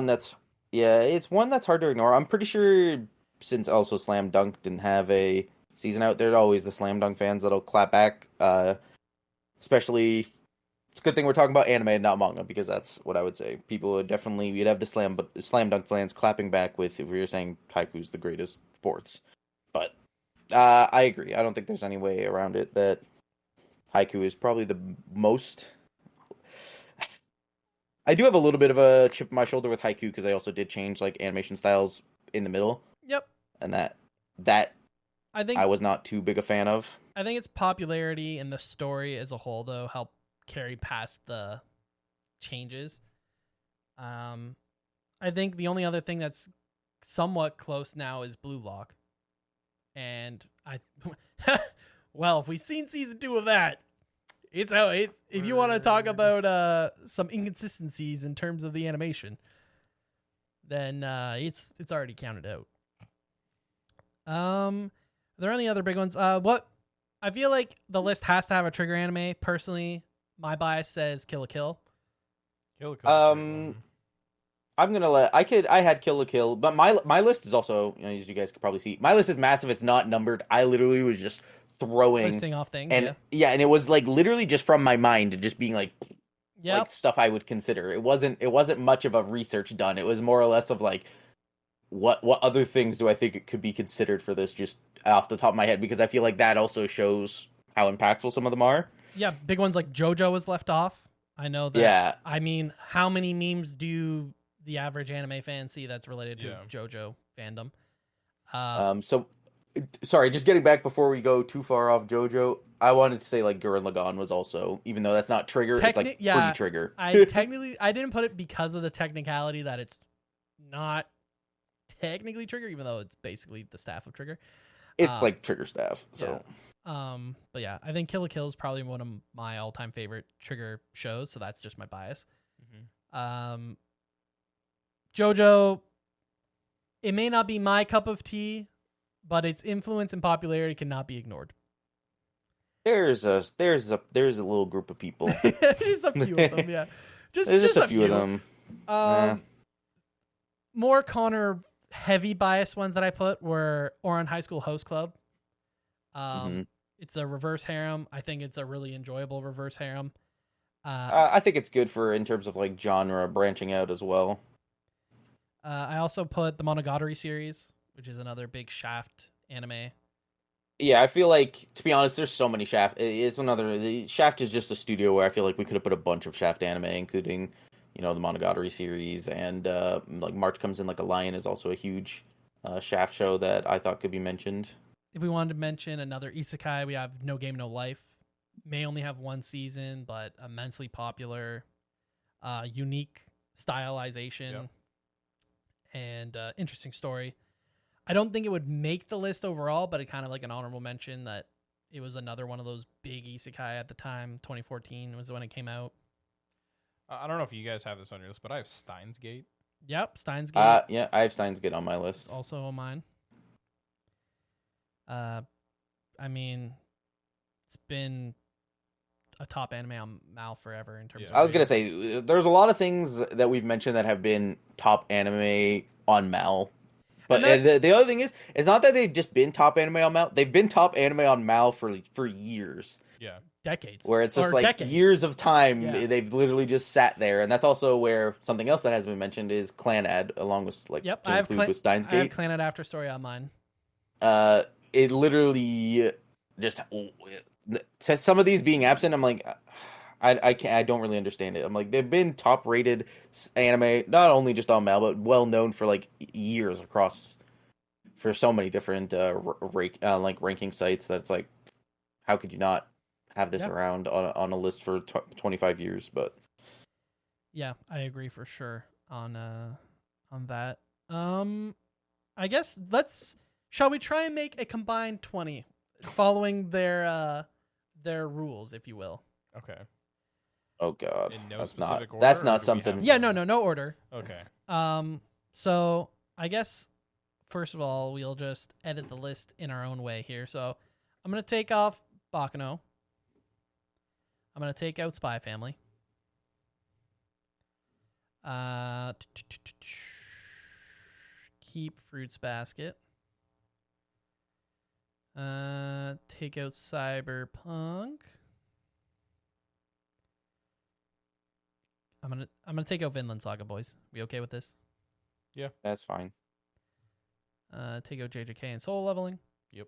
it's one that's hard to ignore. I'm pretty sure since also Slam Dunk didn't have a season out, there's always the Slam Dunk fans that'll clap back. Especially, it's a good thing we're talking about anime and not manga, because that's what I would say. People would definitely, you'd have the Slam Dunk fans clapping back with if we were saying Haikyuu's the greatest sports. But I agree. I don't think there's any way around it that Haikyuu is probably the most. I do have a little bit of a chip on my shoulder with Haikyuu because I also did change like animation styles in the middle. Yep. And that I think I was not too big a fan of. I think its popularity and the story as a whole though helped carry past the changes. I think the only other thing that's somewhat close now is Blue Lock. And well, if we've seen season 2 of that, if you want to talk about some inconsistencies in terms of the animation, then it's already counted out. Are there any other big ones? What I feel like the list has to have a trigger anime. Personally, my bias says Kill la Kill. Kill la Kill. I'm gonna I had Kill la Kill, but my list is also, as you guys could probably see, my list is massive. It's not numbered. I literally was just throwing Listing off things, and and it was like literally just from my mind and just being like stuff I would consider. It wasn't much of a research done. It was more or less of like what other things do I think it could be considered for this, just off the top of my head, because I feel like that also shows how impactful some of them are. Yeah, big ones like JoJo was left off. I know that. Yeah. I mean, how many memes do the average anime fan see that's related to JoJo fandom? So sorry, just getting back before we go too far off JoJo, I wanted to say like Gurren Lagann was also, even though that's not trigger, it's like pretty trigger. I didn't put it because of the technicality that it's not technically trigger, even though it's basically the staff of trigger. It's like trigger staff. So but yeah, I think Kill la Kill is probably one of my all-time favorite trigger shows, so that's just my bias. JoJo, it may not be my cup of tea, but its influence and popularity cannot be ignored. There's a little group of people. Just a few of them, yeah. Just a few of them. More Connor heavy bias ones that I put were Oran High School Host Club. It's a reverse harem. I think it's a really enjoyable reverse harem. I think it's good for in terms of like genre branching out as well. I also put the Monogatari series, which is another big Shaft anime. Yeah, I feel like, to be honest, there's so many Shaft. Shaft is just a studio where I feel like we could have put a bunch of Shaft anime, including, the Monogatari series, and like March Comes in Like a Lion is also a huge Shaft show that I thought could be mentioned. If we wanted to mention another isekai, we have No Game No Life. May only have one season, but immensely popular, unique stylization, and interesting story. I don't think it would make the list overall, but it kind of like an honorable mention that it was another one of those big isekai at the time. 2014 was when it came out. I don't know if you guys have this on your list, but I have Steins Gate. Yep, Steins Gate. Yeah, I have Steins Gate on my list. It's also on mine. I mean, it's been a top anime on Mal forever in terms of... I was going to say, there's a lot of things that we've mentioned that have been top anime on Mal. But the other thing is, it's not that they've just been top anime on Mal. They've been top anime on Mal for years. Yeah. Decades. Where it's just like decades. Years of time, they've literally just sat there. And that's also where something else that has been mentioned is Clanad, along with with Steins Gate. I have Clanad After Story on mine. It literally just... Some of these being absent, I'm like... I don't really understand it. I'm like, they've been top rated anime, not only just on Mal, but well known for like years across for so many different ranking sites. That's like, how could you not have this around on a list for 25 years? But yeah, I agree for sure on that. I guess shall we try and make a combined 20 following their rules, if you will? Okay. Oh God, in no order, that's not something. Yeah, no order. Okay. So I guess first of all, we'll just edit the list in our own way here. So I'm gonna take off Baccano. I'm gonna take out Spy Family. Keep Fruits Basket. Take out Cyberpunk. I'm gonna take out Vinland Saga, boys. We okay with this? Yeah, that's fine. Take out JJK and Soul Leveling. Yep.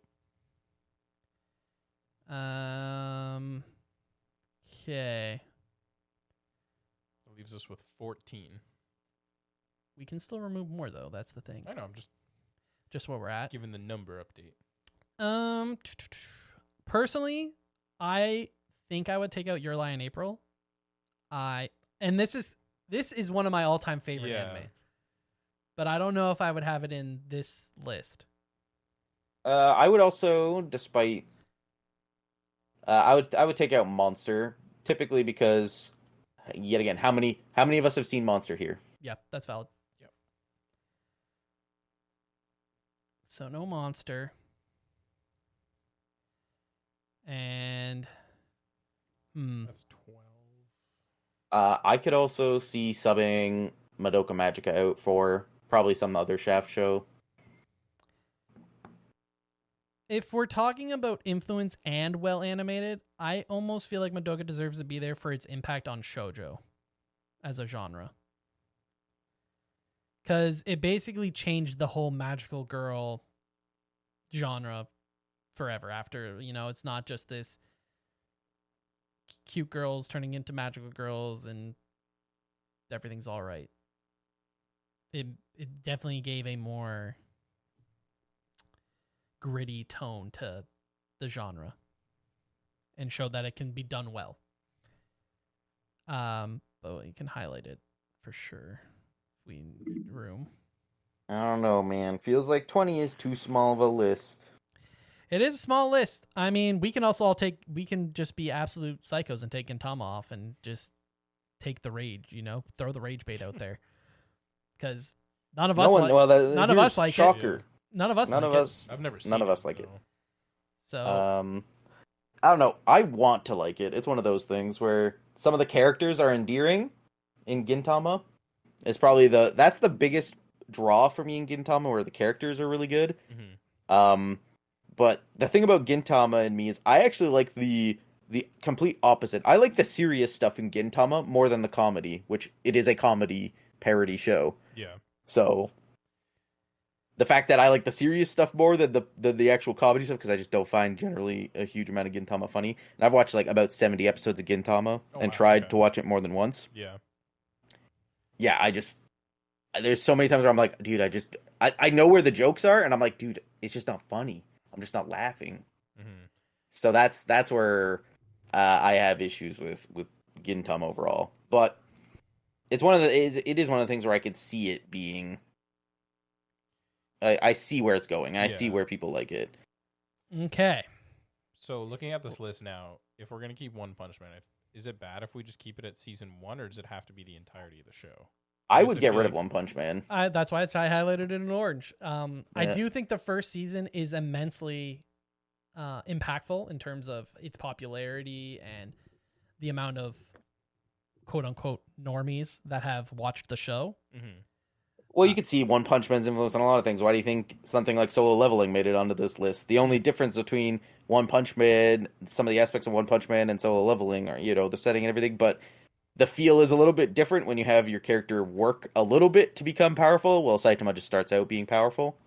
Okay. That leaves us with 14. We can still remove more though. That's the thing. I know. I'm just where we're at. Giving the number update. Personally, I think I would take out Your Lie in April. And this is one of my all-time favorite anime. But I don't know if I would have it in this list. I would also, despite I would take out Monster, typically because yet again, how many of us have seen Monster here? Yeah, that's valid. Yep. So no Monster. And that's 12. I could also see subbing Madoka Magica out for probably some other Shaft show. If we're talking about influence and well animated, I almost feel like Madoka deserves to be there for its impact on shoujo as a genre. Because it basically changed the whole magical girl genre forever after, it's not just this cute girls turning into magical girls and everything's all right. It definitely gave a more gritty tone to the genre and showed that it can be done well. But you can highlight it for sure if we need room. I don't know, man. Feels like 20 is too small of a list. It is a small list. I mean, we can also we can just be absolute psychos and take Gintama off and just take the rage, throw the rage bait out there. Because none of us like shocker. It. None of us like it. I've never seen none of us so. like it. So, I don't know. I want to like it. It's one of those things where some of the characters are endearing in Gintama, It's probably that's the biggest draw for me in Gintama, where the characters are really good. But the thing about Gintama and me is I actually like the complete opposite. I like the serious stuff in Gintama more than the comedy, which it is a comedy parody show. Yeah. So the fact that I like the serious stuff more than the actual comedy stuff, because I just don't find generally a huge amount of Gintama funny. And I've watched like about 70 episodes of Gintama and tried to watch it more than once. Yeah. Yeah, there's so many times where I'm like, dude, I know where the jokes are, and I'm like, dude, it's just not funny. I'm just not laughing. So that's where I have issues with Gintama overall. But it is one of the things where I could see it being. I see where it's going. I see where people like it. Okay. So looking at this list now, if we're gonna keep One Punch Man, is it bad if we just keep it at season 1, or does it have to be the entirety of the show? I would get rid of One Punch Man. That's why I highlighted it in orange. I do think the first season is immensely impactful in terms of its popularity and the amount of quote unquote normies that have watched the show. Well, you could see One Punch Man's influence on a lot of things. Why do you think something like Solo Leveling made it onto this list? The only difference between One Punch Man, some of the aspects of One Punch Man and Solo Leveling are, the setting and everything, but the feel is a little bit different when you have your character work a little bit to become powerful. Well, Saitama just starts out being powerful.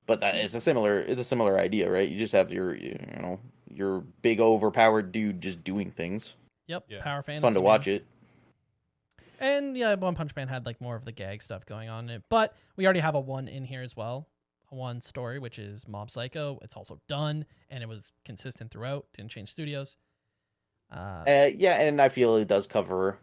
But it's a similar idea, right? You just have your big overpowered dude just doing things. Yep, yeah. Power fantasy. It's fun to watch it. And yeah, One Punch Man had like more of the gag stuff going on in it. But we already have a 1 in here as well. A 1 story, which is Mob Psycho. It's also done, and it was consistent throughout. Didn't change studios. Yeah, and I feel it does cover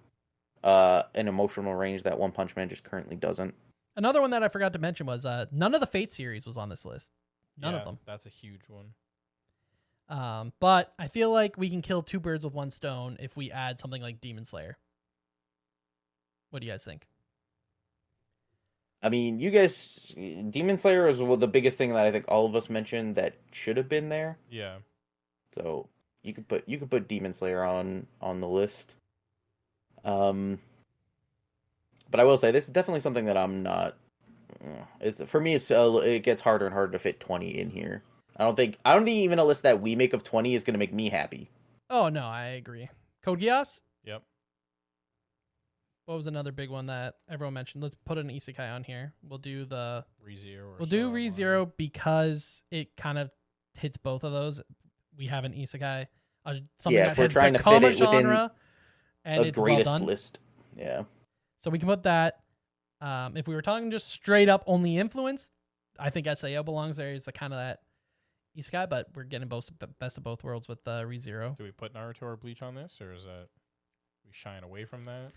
an emotional range that One Punch Man just currently doesn't. Another one that I forgot to mention was none of the Fate series was on this list. None of them. That's a huge one. But I feel like we can kill 2 birds with 1 stone if we add something like Demon Slayer. What do you guys think? I mean, Demon Slayer is the biggest thing that I think all of us mentioned that should have been there. Yeah. So you could put Demon Slayer on the list. But I will say this is definitely something that I'm not. For me, it gets harder and harder to fit 20 in here. I don't think even a list that we make of 20 is going to make me happy. Oh no, I agree. Code Geass? Yep. What was another big one that everyone mentioned? Let's put an isekai on here. We'll do ReZero. We'll do ReZero because it kind of hits both of those. We have an isekai, something that has trying to become fit a it genre, and the it's well greatest done. list. Yeah. So we can put that. If we were talking just straight up only influence, I think SAO belongs there. It's kind of that isekai, but we're getting best of both worlds with ReZero. Do we put Naruto or Bleach on this, or is that we shying away from that?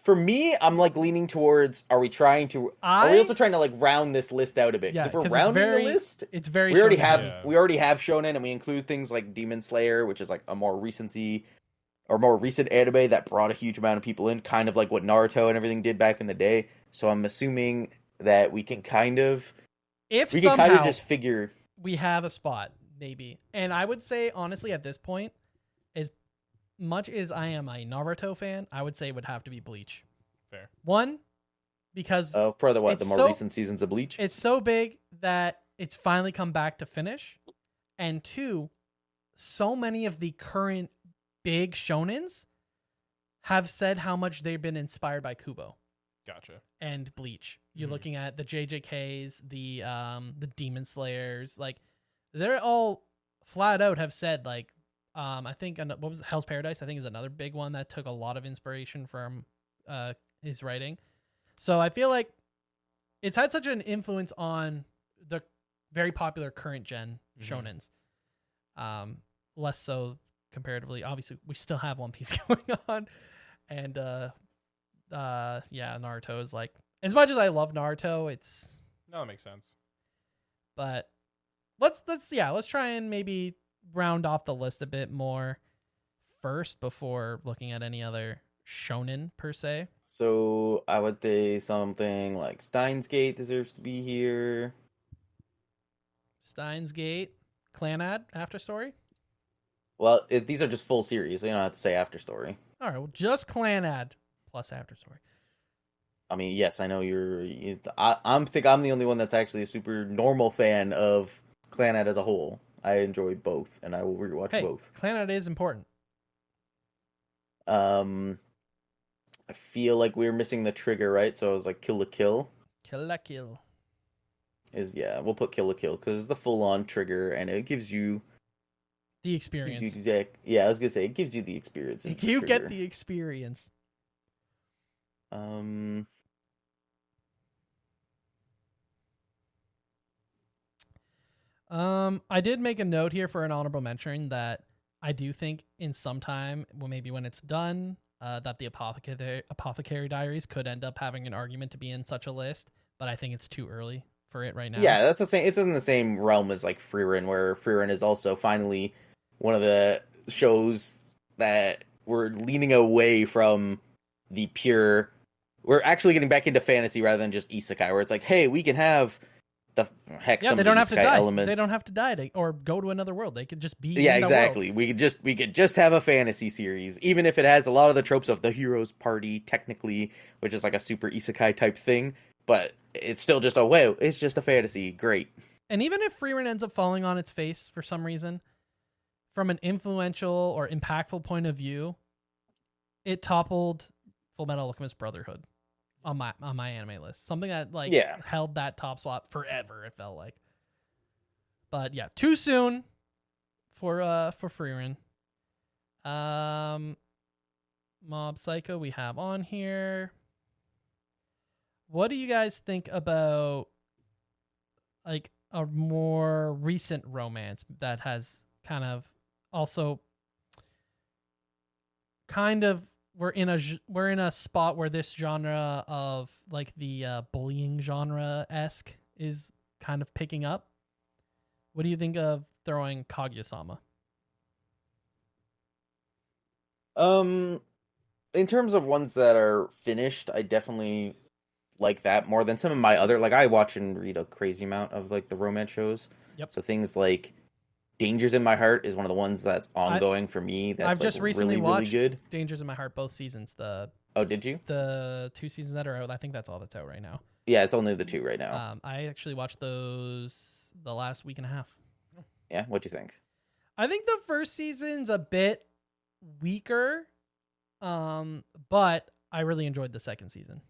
For me, I'm like leaning towards: Are we also trying to like round this list out a bit? Yeah, if we're rounding the list, it's very. We already shonen. have shonen, and we include things like Demon Slayer, which is like a more recent anime that brought a huge amount of people in, kind of like what Naruto and everything did back in the day. So I'm assuming that we can kind of just figure we have a spot maybe, and I would say honestly at this point, as much as I am a Naruto fan, I would say it would have to be Bleach. Fair. One, because for the more recent seasons of Bleach. It's so big that it's finally come back to finish, and 2, so many of the current big shonens have said how much they've been inspired by Kubo. Gotcha. And Bleach. You're looking at the JJKs, the Demon Slayers, like they're all flat out have said like I think what was Hell's Paradise, I think is another big one that took a lot of inspiration from his writing. So I feel like it's had such an influence on the very popular current gen shonens. Less so comparatively. Obviously, we still have One Piece going on, and Naruto is like, as much as I love Naruto, that makes sense. But let's try and maybe round off the list a bit more first before looking at any other shonen per se. So I would say something like Steins Gate deserves to be here. Steins Gate, Clanad, After Story. Well, these are just full series, so you don't have to say After Story. All right, well, just Clanad. plus after story. I mean, yes, I know I'm the only one that's actually a super normal fan of Clannad as a whole. I enjoy both, and I will rewatch both. Clannad is important. I feel like we're missing the trigger, right? So I was like, Kill la Kill. Kill la Kill. We'll put Kill la Kill because it's the full-on trigger, and it gives you the experience. I was gonna say it gives you the experience. You get the experience. I did make a note here for an honorable mention that I do think in some time, well, maybe when it's done, that the Apothecary Diaries could end up having an argument to be in such a list, but I think it's too early for it right now. Yeah, that's the same. It's in the same realm as like Freerun, where Freerun is also finally one of the shows that we're leaning away from the pure. We're actually getting back into fantasy rather than just isekai, where it's like, hey, we can have the heck. Yeah, they don't have to die. Elements. They don't have to die or go to another world. They could just be. Yeah, in exactly. World. We could just have a fantasy series, even if it has a lot of the tropes of the hero's party, technically, which is like a super isekai type thing. But it's still just it's just a fantasy. Great. And even if Freerun ends up falling on its face for some reason, from an influential or impactful point of view, it toppled Fullmetal Alchemist Brotherhood on my anime list. Something that held that top spot forever, it felt like. But yeah, too soon for Freerun. Mob Psycho we have on here. What do you guys think about like a more recent romance that has kind of also we're in a spot where this genre of like the bullying genre-esque is kind of picking up? What do you think of throwing Kaguya-sama? In terms of ones that are finished, I definitely like that more than some of my other, like I watch and read a crazy amount of like the romance shows. Yep. So things like Dangers in My Heart is one of the ones that's ongoing for me. That's I've just recently really, watched really good. Dangers in My Heart, both seasons. Oh, did you? The 2 seasons that are out. I think that's all that's out right now. Yeah, it's only the 2 right now. I actually watched those the last week and a half. Yeah, what'd you think? I think the first season's a bit weaker, but I really enjoyed the second season.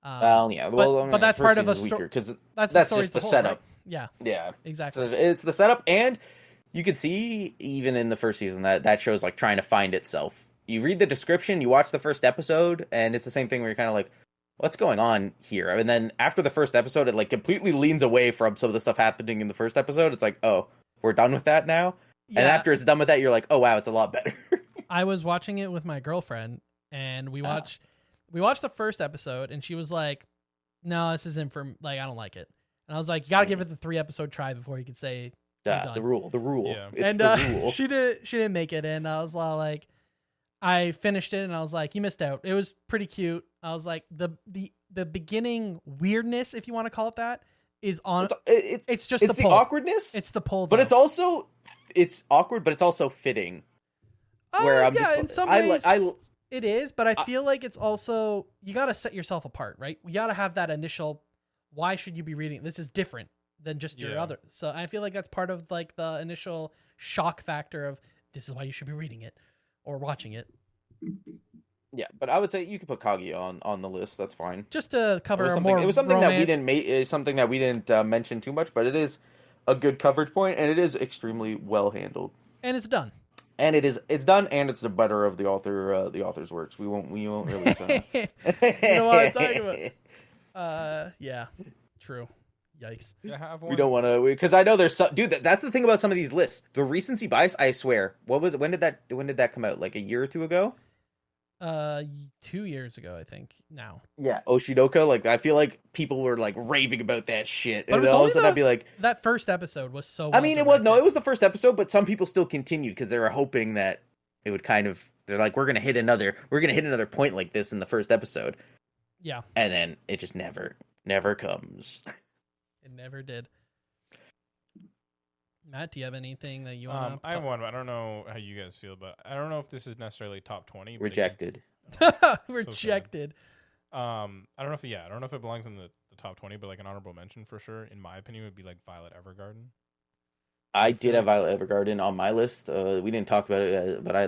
But that's part of a story because that's just the setup. Right? Yeah. Yeah. Exactly. So it's the setup, and you can see even in the first season that show's like trying to find itself. You read the description, you watch the first episode, and it's the same thing where you're kind of like, what's going on here? And then after the first episode, it like completely leans away from some of the stuff happening in the first episode. It's like, oh, we're done with that now. Yeah. And after it's done with that, you're like, oh wow, it's a lot better. I was watching it with my girlfriend, and we watched the first episode, and she was like, no, this isn't for, like, I don't like it. And I was like, you gotta give it the 3-episode try before you can say the rule. Yeah. It's the rule. She didn't make it, and I was like, I finished it, and I was like, you missed out. It was pretty cute. I was like, the beginning weirdness, if you want to call it that, is on. It's just the awkwardness. It's the pull, but it's awkward, but it's also fitting. In some ways, it is. But I feel like it's also, you got to set yourself apart, right? You got to have that initial. Why should you be reading? This is different than just your other. So I feel like that's part of like the initial shock factor of this is why you should be reading it or watching it. Yeah, but I would say you could put Kaguya on the list. That's fine. Just to cover it was something romance. that we didn't make. Is something that we didn't mention too much, but it is a good coverage point, and it is extremely well handled. And it's done. And it's done, and it's the better of the author's works. We won't release that. You know what I'm talking about? Yeah, true. Yikes. We don't want to, because I know there's dude. That's the thing about some of these lists. The recency bias. I swear. What was it? When did that come out? Like a year or two ago? 2 years ago, I think. Now. Yeah. Oshidoka. Like I feel like people were like raving about that shit, but and all of a sudden I'd be like, that first episode was so. I mean, it was the first episode, but some people still continued because they were hoping that it would kind of. They're like, we're gonna hit another point like this in the first episode. Yeah. And then it just never comes. It never did. Matt, do you have anything that you want to? I have one, but I don't know how you guys feel, but I don't know if this is necessarily top 20. Rejected. Rejected. I don't know if I don't know if it belongs in the top 20, but like an honorable mention for sure, in my opinion, would be like Violet Evergarden. I did have Violet Evergarden on my list. We didn't talk about it, but I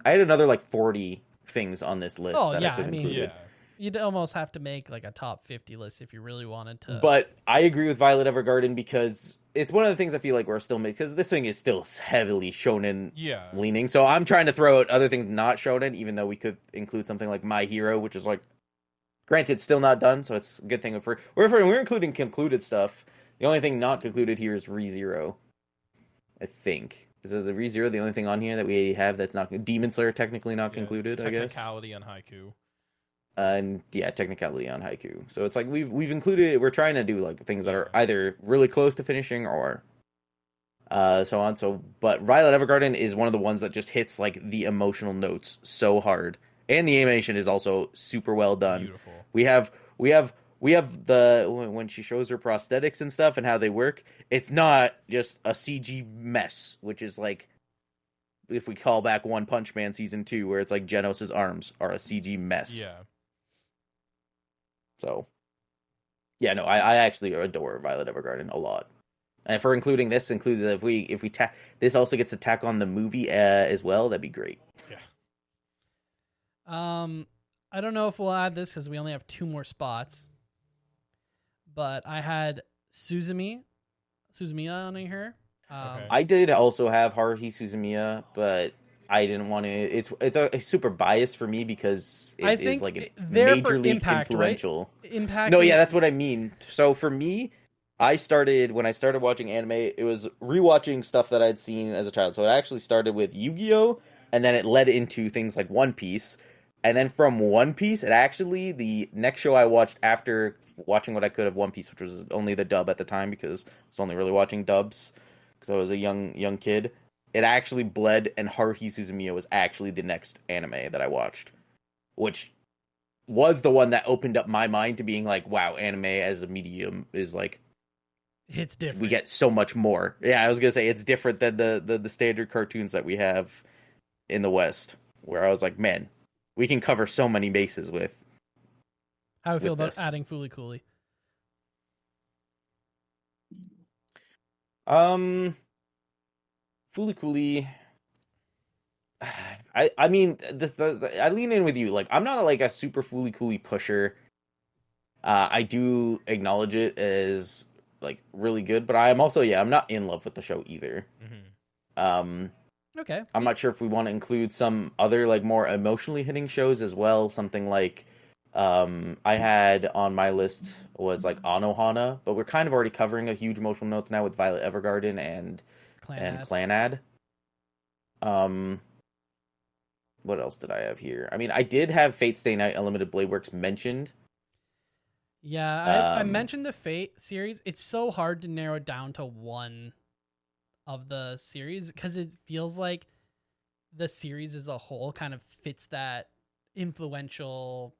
had another like 40 things on this list that I could include. Yeah. You'd almost have to make like a top 50 list if you really wanted to. But I agree with Violet Evergarden because it's one of the things I feel like we're still making, because this thing is still heavily shonen leaning. So I'm trying to throw out other things not shonen, even though we could include something like My Hero, which is like, granted, still not done. So it's a good thing if we're including concluded stuff. The only thing not concluded here is ReZero. I think. Is the ReZero the only thing on here that we have that's not Demon Slayer technically not concluded? I guess technicality on Haiku. And technicality on Haiku. So it's like we've included. We're trying to do like things that are either really close to finishing or so on. So, but Violet Evergarden is one of the ones that just hits like the emotional notes so hard, and the animation is also super well done. Beautiful. We have the when she shows her prosthetics and stuff and how they work. It's not just a CG mess, which is like if we call back One Punch Man season 2, where it's like Genos' arms are a CG mess. Yeah. So, yeah, no, I actually adore Violet Evergarden a lot. And if we're including this, if we this also gets to tack on the movie as well, that'd be great. Yeah. I don't know if we'll add this because we only have 2 more spots. But I had Suzumiya on here. Okay. I did also have Haruhi Suzumiya, but I didn't want to. It's a super biased for me because it is like majorly influential. Right? Impact. No, yeah, that's what I mean. So for me, when I started watching anime, it was rewatching stuff that I'd seen as a child. So it actually started with Yu-Gi-Oh, and then it led into things like One Piece. And then from One Piece, the next show I watched after watching what I could of One Piece, which was only the dub at the time because I was only really watching dubs because I was a young kid. It actually bled, and Haruhi Suzumiya was actually the next anime that I watched, which was the one that opened up my mind to being like, wow, anime as a medium is like, it's different. We get so much more. Yeah, I was gonna say it's different than the standard cartoons that we have in the West, where I was like, man, we can cover so many bases with. How do you feel about adding Fooly Cooly? Fooly Cooly. I mean, I lean in with you. Like, I'm not like a super Fooly Cooly pusher. I do acknowledge it as like really good, but I'm also I'm not in love with the show either. Mm-hmm. Okay. I'm not sure if we want to include some other like more emotionally hitting shows as well. Something like I had on my list was like Anohana, but we're kind of already covering a huge emotional notes now with Violet Evergarden and Clanad. What else did I have here? I mean, I did have Fate Stay Night Unlimited Blade Works mentioned. Yeah, I mentioned the Fate series. It's so hard to narrow it down to one of the series because it feels like the series as a whole kind of fits that influential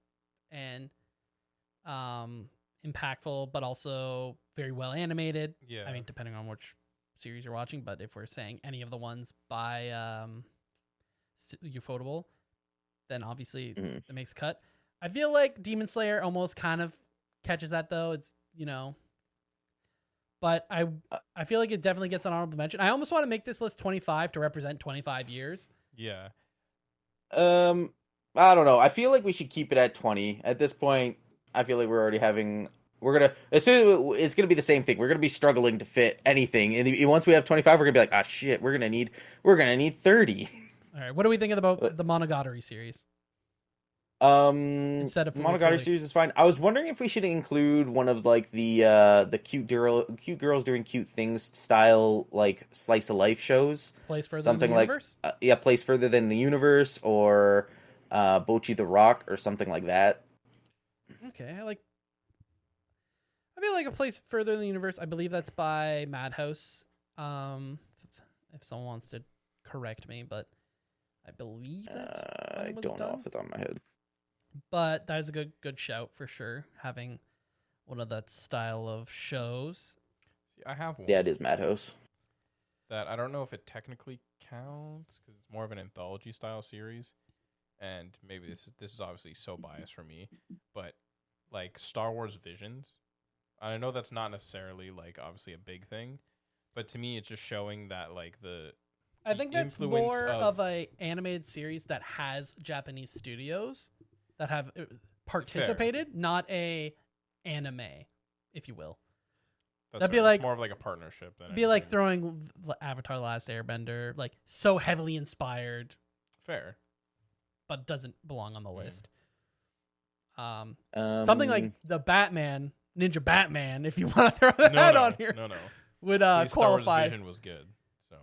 and impactful, but also very well animated. Yeah. I mean, depending on which series you're watching, but if we're saying any of the ones by Ufotable, then obviously it makes a cut. I feel like Demon Slayer almost kind of catches that though. It's, but I feel like it definitely gets an honorable mention. I almost want to make this list 25 to represent 25 years. Yeah. I don't know. I feel like we should keep it at 20 at this point. I feel like it's gonna be the same thing. We're gonna be struggling to fit anything, and once we have 25, we're gonna be like, ah, shit, we're gonna need 30. All right, what are we thinking about the Monogatari series? Instead of Monogatari series is fine. I was wondering if we should include one of like the cute girls doing cute things style like slice of life shows. Place further something than the universe? Place further than the universe, or Bocchi the Rock or something like that. Okay, I feel like a place further in the universe. I believe that's by Madhouse. If someone wants to correct me, but I believe that's I don't know off the top of my head. But that is a good shout for sure. Having one of that style of shows. See, I have one. Yeah, it is Madhouse. that I don't know if it technically counts because it's more of an anthology style series, and maybe this is obviously so biased for me, but like Star Wars Visions, I know that's not necessarily like obviously a big thing, but to me it's just showing that like I think that's influence more of a animated series that has Japanese studios that have participated, not a anime, if you will. That'd be like it's more of like a partnership. Than be like throwing Avatar: The Last Airbender, like so heavily inspired. Fair, but doesn't belong on the list. Something like the Batman, Ninja Batman, if you want to throw that on here, would qualify. Star Wars Vision was good, so.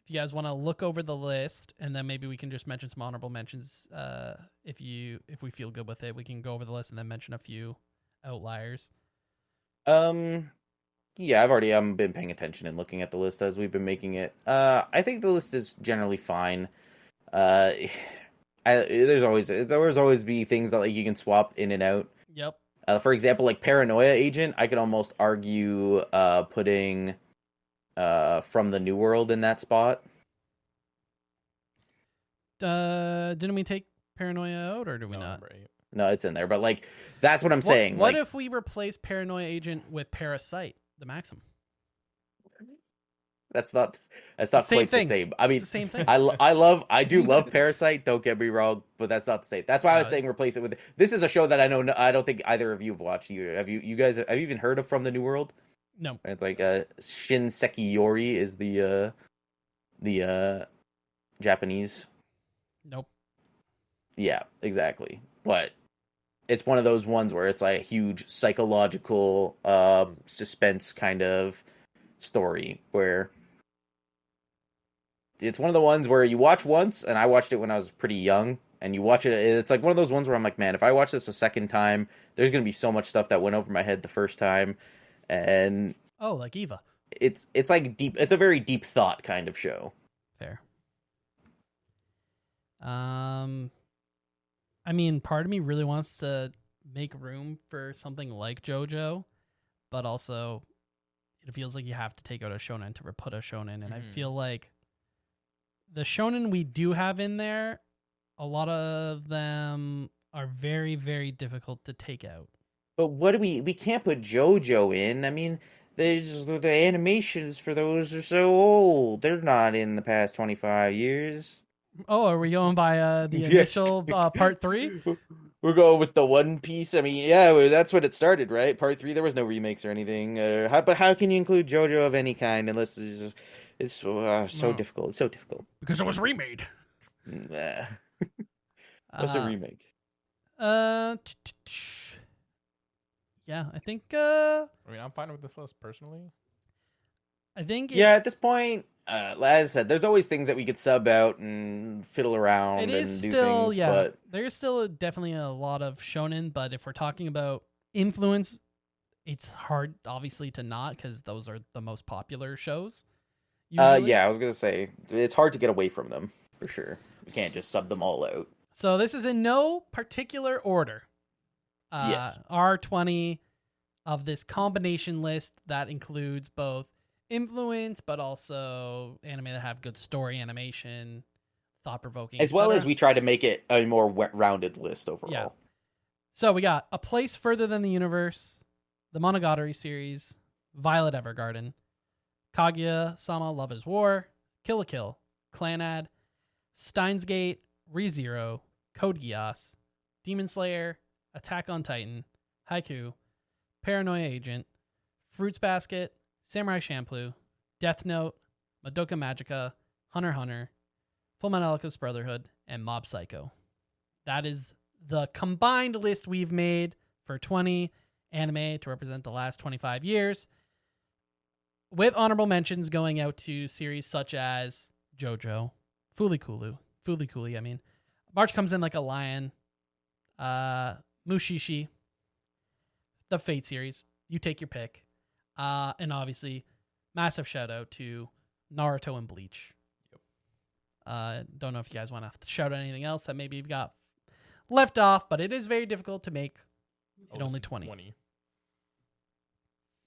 If you guys want to look over the list, and then maybe we can just mention some honorable mentions. If we feel good with it, we can go over the list and then mention a few outliers. Yeah, I've already been paying attention and looking at the list as we've been making it. I think the list is generally fine. There's always be things that like you can swap in and out. Yep. For example, like Paranoia Agent, I could almost argue putting From the New World in that spot. Didn't we take Paranoia out, or did we not? Right. No, it's in there, but like that's what I'm saying. What like, if we replace Paranoia Agent with Parasite, the Maxim? That's not quite the same. I mean, it's the same thing. I do love Parasite. Don't get me wrong, but that's not the same. That's why I was saying replace it with. This is a show that I know. I don't think either of you have watched either. Have you? You guys have you even heard of From the New World? No. It's like Shinseki Yori is the Japanese. Nope. Yeah, exactly. But it's one of those ones where it's like a huge psychological suspense kind of story where it's one of the ones where you watch once, and I watched it when I was pretty young, and you watch it, it's like one of those ones where I'm like, man, if I watch this a second time, there's going to be so much stuff that went over my head the first time, and... Oh, like Eva. It's like deep, it's a very deep thought kind of show. Fair. I mean, part of me really wants to make room for something like JoJo, but also it feels like you have to take out a shonen to put a shonen, and I feel like the shonen we do have in there, a lot of them are very, very difficult to take out. But what do we can't put JoJo in. I mean, the animations for those are so old. They're not in the past 25 years. Oh, are we going by the initial part 3? We're going with the One Piece. I mean, yeah, that's when it started, right? Part 3, there was no remakes or anything. But how can you include JoJo of any kind unless it's so difficult? It's so difficult. Because it was remade. Nah. What's a remake? Yeah, I think... I mean, I'm fine with this list, personally. I think... at this point... as I said, there's always things that we could sub out and fiddle around and do things. But there's still definitely a lot of shonen, but if we're talking about influence, it's hard, obviously, to not, because those are the most popular shows. Usually. I was going to say, it's hard to get away from them, for sure. We can't just sub them all out. So this is in no particular order. Yes. R20 of this combination list that includes both influence, but also anime that have good story, animation, thought-provoking, as well as we try to make it a more rounded list overall. Yeah. So we got A Place Further Than the Universe, the Monogatari series, Violet Evergarden, Kaguya-sama Love is War, Kill la Kill, Clanad, Steins Gate, ReZero, Code Geass, Demon Slayer, Attack on Titan, Haikyuu, Paranoia Agent, Fruits Basket, Samurai Champloo, Death Note, Madoka Magica, Hunter x Hunter, Fullmetal Alchemist Brotherhood, and Mob Psycho. That is the combined list we've made for 20 anime to represent the last 25 years, with honorable mentions going out to series such as JoJo, Fooly Cooly, I mean. March Comes in Like a Lion, Mushishi, the Fate series. You take your pick. And obviously, massive shout out to Naruto and Bleach. Yep. Don't know if you guys want to shout out anything else that maybe you've got left off, but it is very difficult to make it only 20.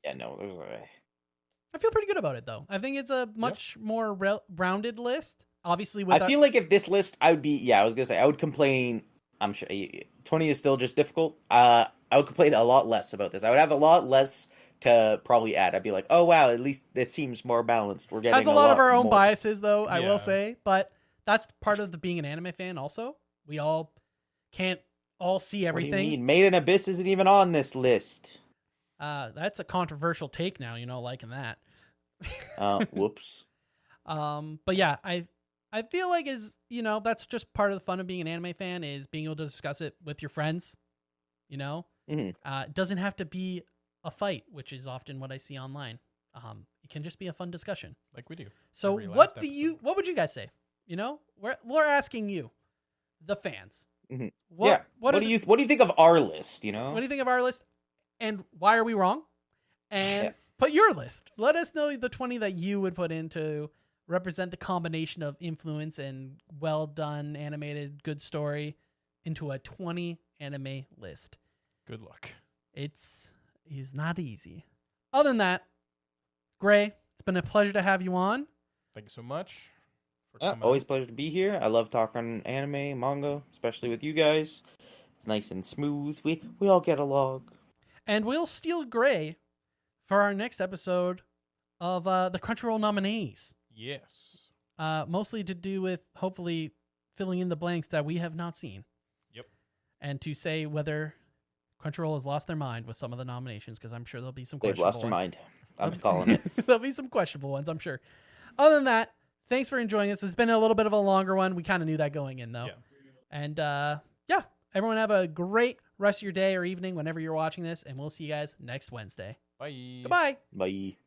Yeah, no, I feel pretty good about it, though. I think it's a much more rounded list. Obviously, I feel like if this list, I would be, I was going to say, I would complain, I'm sure, 20 is still just difficult. I would complain a lot less about this. I would have a lot less to probably add. I'd be like, oh, wow, at least it seems more balanced. We're getting has a lot of our own more biases, though, I will say. But that's part of being an anime fan also. We all can't all see everything. What do you mean? Made in Abyss isn't even on this list. That's a controversial take now, liking that. Whoops. But yeah, I feel like that's just part of the fun of being an anime fan is being able to discuss it with your friends. It doesn't have to be a fight, which is often what I see online. It can just be a fun discussion, like we do. So what would you guys say? We're asking you, the fans. Mm-hmm. What do you think of our list? What do you think of our list, and why are we wrong? And put your list. Let us know the 20 that you would put in to represent the combination of influence and well done animated good story into a 20 anime list. Good luck. It's not easy. Other than that, Gray, it's been a pleasure to have you on. Thank you so much. Always a pleasure to be here. I love talking anime, manga, especially with you guys. It's nice and smooth. We all get along. And we'll steal Gray for our next episode of the Crunchyroll nominees. Yes. Mostly to do with hopefully filling in the blanks that we have not seen. Yep. And to say whether Crunchyroll has lost their mind with some of the nominations, because I'm sure there'll be some questionable ones. They've lost their mind. I'm calling it. There'll be some questionable ones, I'm sure. Other than that, thanks for enjoying this. It's been a little bit of a longer one. We kind of knew that going in, though. Yeah. And everyone have a great rest of your day or evening whenever you're watching this, and we'll see you guys next Wednesday. Bye. Goodbye. Bye.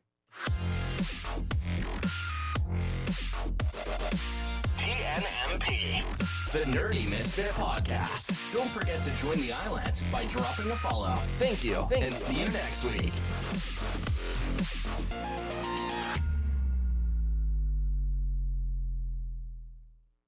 TNMP, the Nerdy Misfit Podcast. Don't forget to join the island by dropping a follow. Thank you. And see you next week.